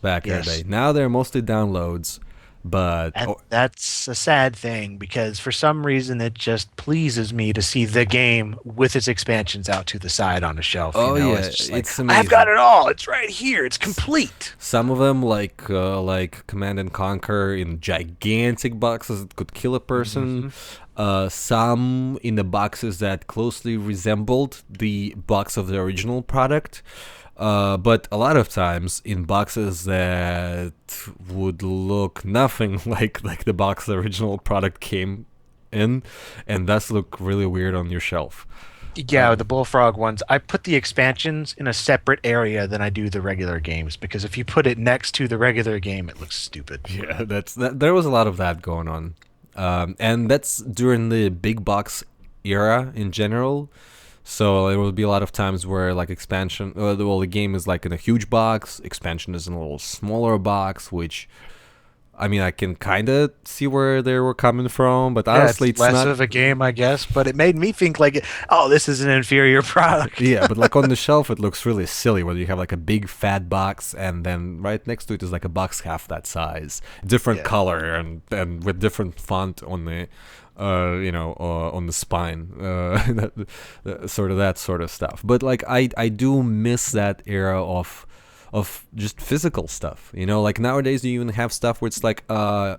back in the day. Now they're mostly downloads. But that's a sad thing, because for some reason it just pleases me to see the game with its expansions out to the side on a shelf. It's amazing. I've got it all. It's right here. It's complete. Some of them, like Command and Conquer, in gigantic boxes that could kill a person. Mm-hmm. Some in the boxes that closely resembled the box of the original product. But a lot of times in boxes that would look nothing like the box the original product came in, and thus look really weird on your shelf. Yeah, the Bullfrog ones. I put the expansions in a separate area than I do the regular games because if you put it next to the regular game, it looks stupid. Yeah, there was a lot of that going on, and that's during the big box era in general. So there will be a lot of times where like expansion, well, the game is like in a huge box, expansion is in a little smaller box, which I mean I can kind of see where they were coming from, but Yeah, honestly, it's it's less not. of a game, I guess, but it made me think like, oh, this is an inferior product. Yeah, but like on the shelf, it looks really silly where you have like a big fat box, and then right next to it is like a box half that size, different Yeah. color, and with different font on the, on the spine, sort of that sort of stuff. But like I do miss that era of just physical stuff. Like nowadays you even have stuff where it's like the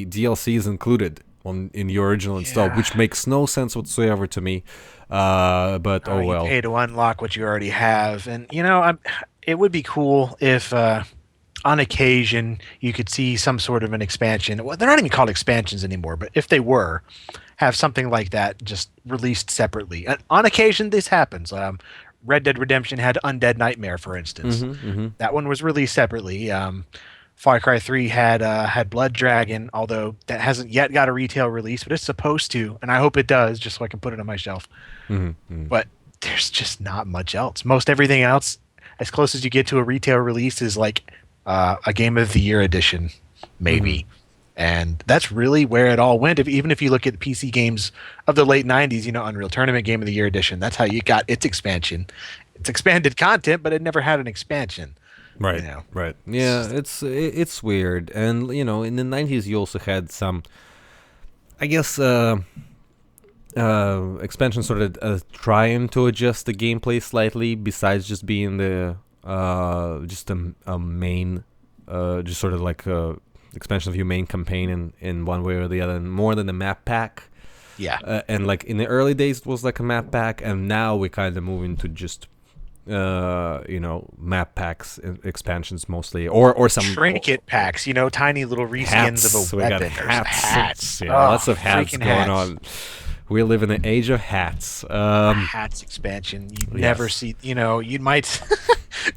DLC is included in the original install, Yeah. which makes no sense whatsoever to me. But oh You well. pay to unlock what you already have, and it would be cool if on occasion you could see some sort of an expansion. Well, they're not even called expansions anymore, but if they were, have something like that just released separately. And on occasion, this happens. Red Dead Redemption had Undead Nightmare, for instance. That one was released separately. Far Cry 3 had Blood Dragon, although that hasn't yet got a retail release, but it's supposed to, and I hope it does, just so I can put it on my shelf. But there's just not much else. Most everything else, as close as you get to a retail release, is like a Game of the Year edition, maybe. And that's really where it all went. Even if you look at the PC games of the late 90s, Unreal Tournament Game of the Year edition, that's how you got its expansion. It's expanded content, but it never had an expansion. Right, right. Yeah, it's weird. And in the 90s you also had some, I guess, expansion sort of trying to adjust the gameplay slightly, besides just being the just a main, just sort of like a expansion of your main campaign in one way or the other, and more than a map pack. Yeah. And like in the early days it was like a map pack, and now we kind of move into just map packs, expansions mostly, or some trinket packs, tiny little reskins of a we got weapon. hats. Yeah, Oh, lots of hats freaking going hats. on. We live in the age of hats. Hats expansion. You'd never see, you might.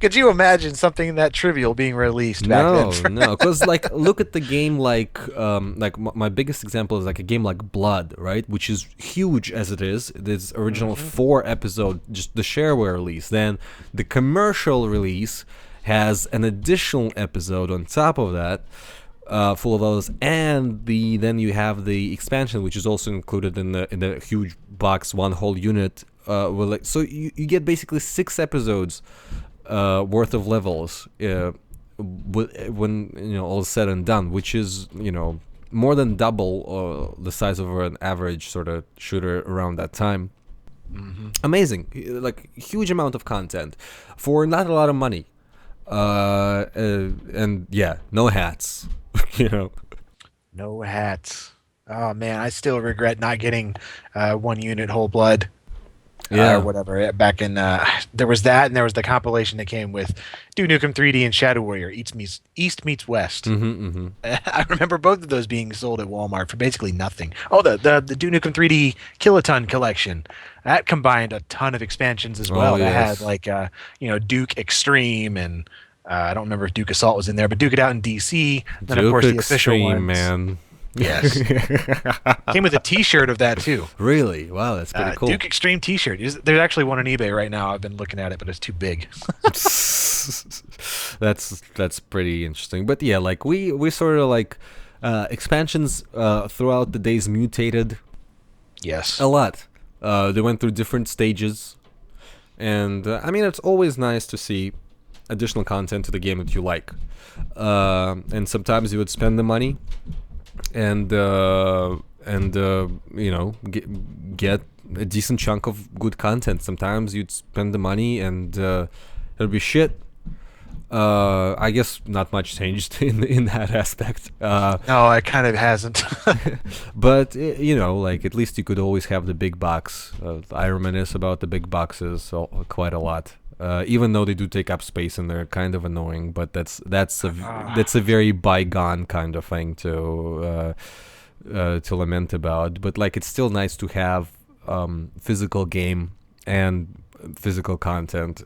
Could you imagine something that trivial being released back No, then? no, because like look at the game my biggest example is like a game like Blood, right? Which is huge as it is. This original 4-episode, just the shareware release. Then the commercial release has an additional episode on top of that, full of those, and then you have the expansion, which is also included in the huge box, one whole unit. So you get basically 6 episodes worth of levels when all is said and done, which is more than double the size of an average sort of shooter around that time. Amazing, like huge amount of content for not a lot of money, and yeah, no hats. No hats. Oh man, I still regret not getting one unit whole blood. Yeah. Or whatever. Back in there was that, and there was the compilation that came with Duke Nukem 3D and Shadow Warrior East meets West. I remember both of those being sold at Walmart for basically nothing. Oh, the Duke Nukem 3D Kiloton collection, that combined a ton of expansions as well. That yes. had like Duke Extreme, and I don't remember if Duke Assault was in there, but Duke It Out in DC. Then of course the official Extreme, ones. man. Yes. Came with a T-shirt of that too. Really? Wow, that's pretty cool. Duke Extreme T-shirt. There's actually one on eBay right now. I've been looking at it, but it's too big. That's pretty interesting. But yeah, like we sort of like expansions throughout the days mutated Yes. a lot. They went through different stages, and I mean it's always nice to see additional content to the game that you like. And sometimes you would spend the money and get a decent chunk of good content. Sometimes you'd spend the money and it'll be shit. I guess not much changed in that aspect. No, it kind of hasn't. But like at least you could always have the big box. I reminisce about the big boxes quite a lot. Even though they do take up space and they're kind of annoying, but that's a very bygone kind of thing to lament about. But like it's still nice to have physical game and physical content,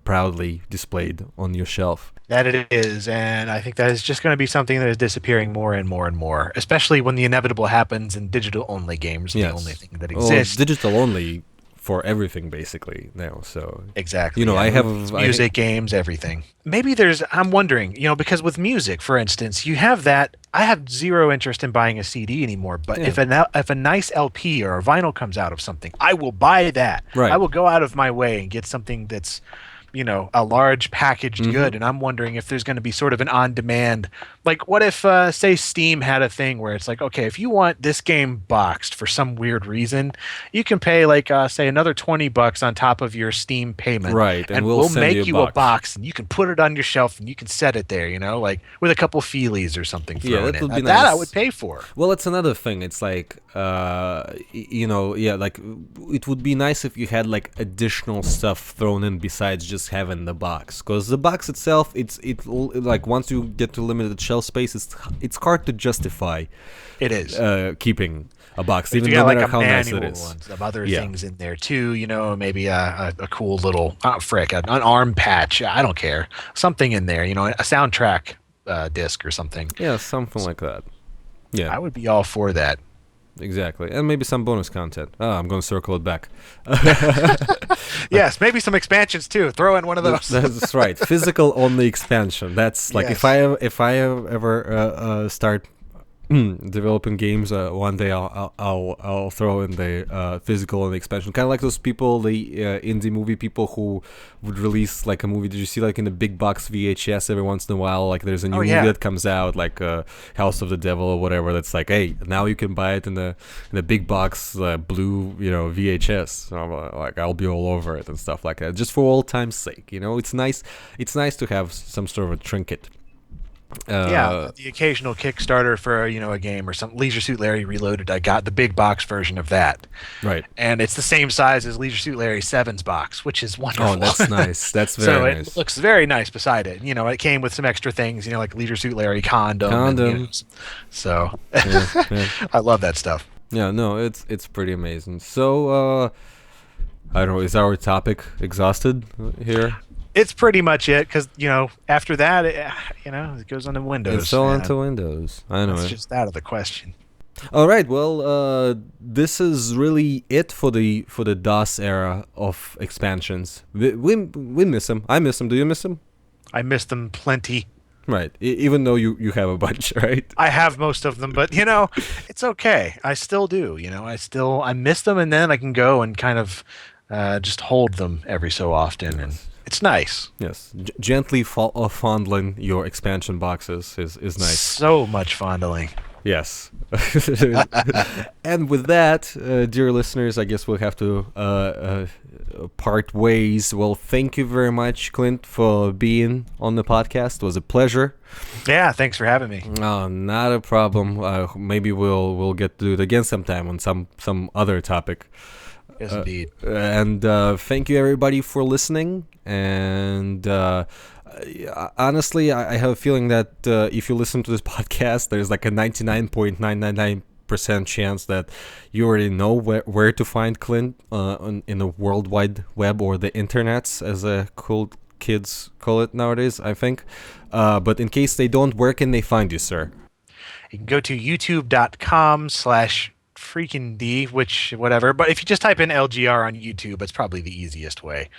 proudly displayed on your shelf. That it is, and I think that is just going to be something that is disappearing more and more and more, especially when the inevitable happens and digital-only games are the only thing that exists. Digital only for everything basically now. So exactly, I have music, games, everything. Maybe I'm wondering, because with music, for instance, you have that. I have zero interest in buying a CD anymore, but if a nice LP or a vinyl comes out of something, I will buy that. Right. I will go out of my way and get something that's a large packaged good. And I'm wondering if there's going to be sort of an on-demand, like what if, say, Steam had a thing where it's like, okay, if you want this game boxed for some weird reason, you can pay like, say, another $20 on top of your Steam payment. Right. And we'll make you a box and you can put it on your shelf and you can set it there, like with a couple feelies or something thrown that in. would be That nice. I would pay for. Well, it's another thing. It's like, like it would be nice if you had like additional stuff thrown in besides just having the box, because the box itself, it's like once you get to limited shelf space, it's hard to justify. It is keeping a box, if even you no got matter like how nice it manual is. Ones of other things in there too, maybe a cool little an arm patch. I don't care, something in there, a soundtrack disc or something. Yeah, something like that. Yeah, I would be all for that. Exactly, and maybe some bonus content. I'm going to circle it back. Yes, maybe some expansions too. Throw in one of those. That's right. Physical only expansion. That's like if I ever start developing games, one day I'll throw in the physical only expansion. Kind of like those people, the indie movie people who would release like a movie. Did you see like in the big box VHS every once in a while? Like there's a new movie that comes out, like House of the Devil or whatever. That's like, hey, now you can buy it in the big box blue VHS. So like I'll be all over it and stuff like that, just for old time's sake. It's nice. It's nice to have some sort of a trinket. The occasional Kickstarter for a game or something. Leisure Suit Larry Reloaded, I got the big box version of that. Right. And it's the same size as Leisure Suit Larry 7's box, which is wonderful. Oh, that's nice. That's very nice. So it looks very nice beside it. It came with some extra things, like Leisure Suit Larry condom. And, so I love that stuff. Yeah, no, it's pretty amazing. So I don't know, is our topic exhausted here? It's pretty much it, because after that, it goes on to Windows. It's all onto Windows. I know. It's just out of the question. All right. Well, this is really it for the DOS era of expansions. We miss them. I miss them. Do you miss them? I miss them plenty. Right. Even though you have a bunch, right? I have most of them, but it's okay. I still do. I miss them, and then I can go and kind of just hold them every so often and. It's nice. Yes, gently fondling your expansion boxes is nice. So much fondling. Yes. And with that, dear listeners, I guess we'll have to part ways. Well, thank you very much, Clint, for being on the podcast. It was a pleasure. Yeah, thanks for having me. Not a problem. Maybe we'll get to do it again sometime on some other topic. Yes, indeed. And thank you, everybody, for listening. And honestly, I have a feeling that if you listen to this podcast, there's like a 99.999% chance that you already know where to find Clint in the World Wide Web, or the internets, as cool kids call it nowadays, I think. But in case they don't, where can they find you, sir? You can go to youtube.com/freaking D, whatever. But if you just type in LGR on YouTube, it's probably the easiest way.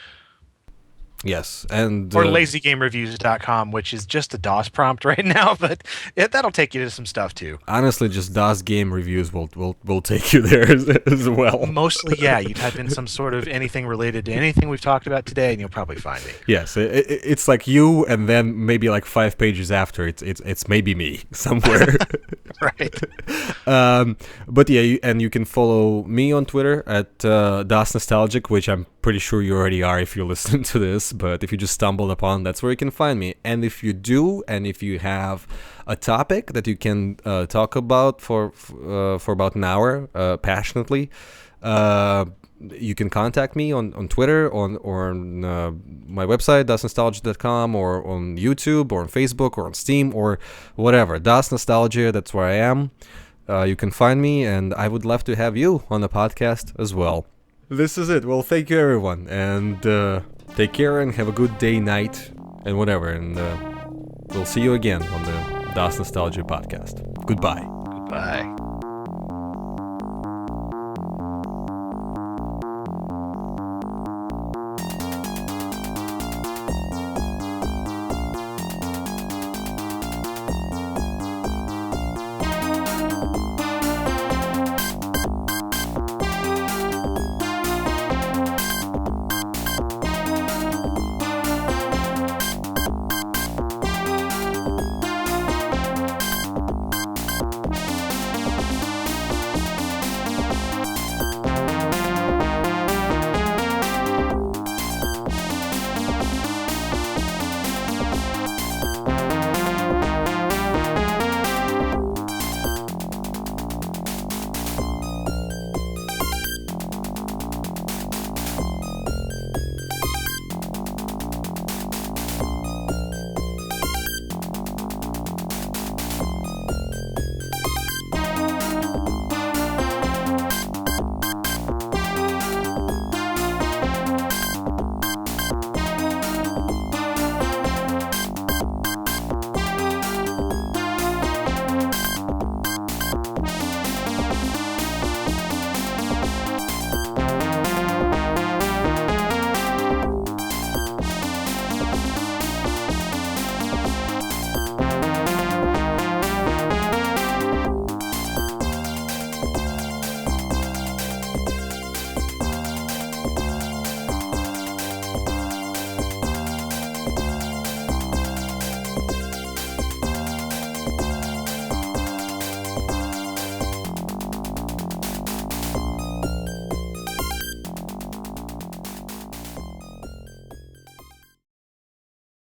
Yes, and or lazygamereviews.com, which is just a DOS prompt right now, but that'll take you to some stuff too. Honestly, just DOS game reviews will take you there as well. Mostly, yeah. You type in some sort of anything related to anything we've talked about today, and you'll probably find it. Yes, it's like you, and then maybe like 5 pages after, it's maybe me somewhere. Right. But yeah, and you can follow me on Twitter at DOS Nostalgic, which I'm pretty sure you already are if you listen to this. But if you just stumbled upon, that's where you can find me. And if you do, and if you have a topic that you can talk about for about an hour passionately, you can contact me on Twitter, or on my website, dosnostalgia.com, or on YouTube, or on Facebook, or on Steam, or whatever. DOS Nostalgia, that's where I am. you can find me, and I would love to have you on the podcast as well. This is it. Well, thank you, everyone, and take care and have a good day, night, and whatever. And we'll see you again on the Das Nostalgia podcast. Goodbye. Goodbye.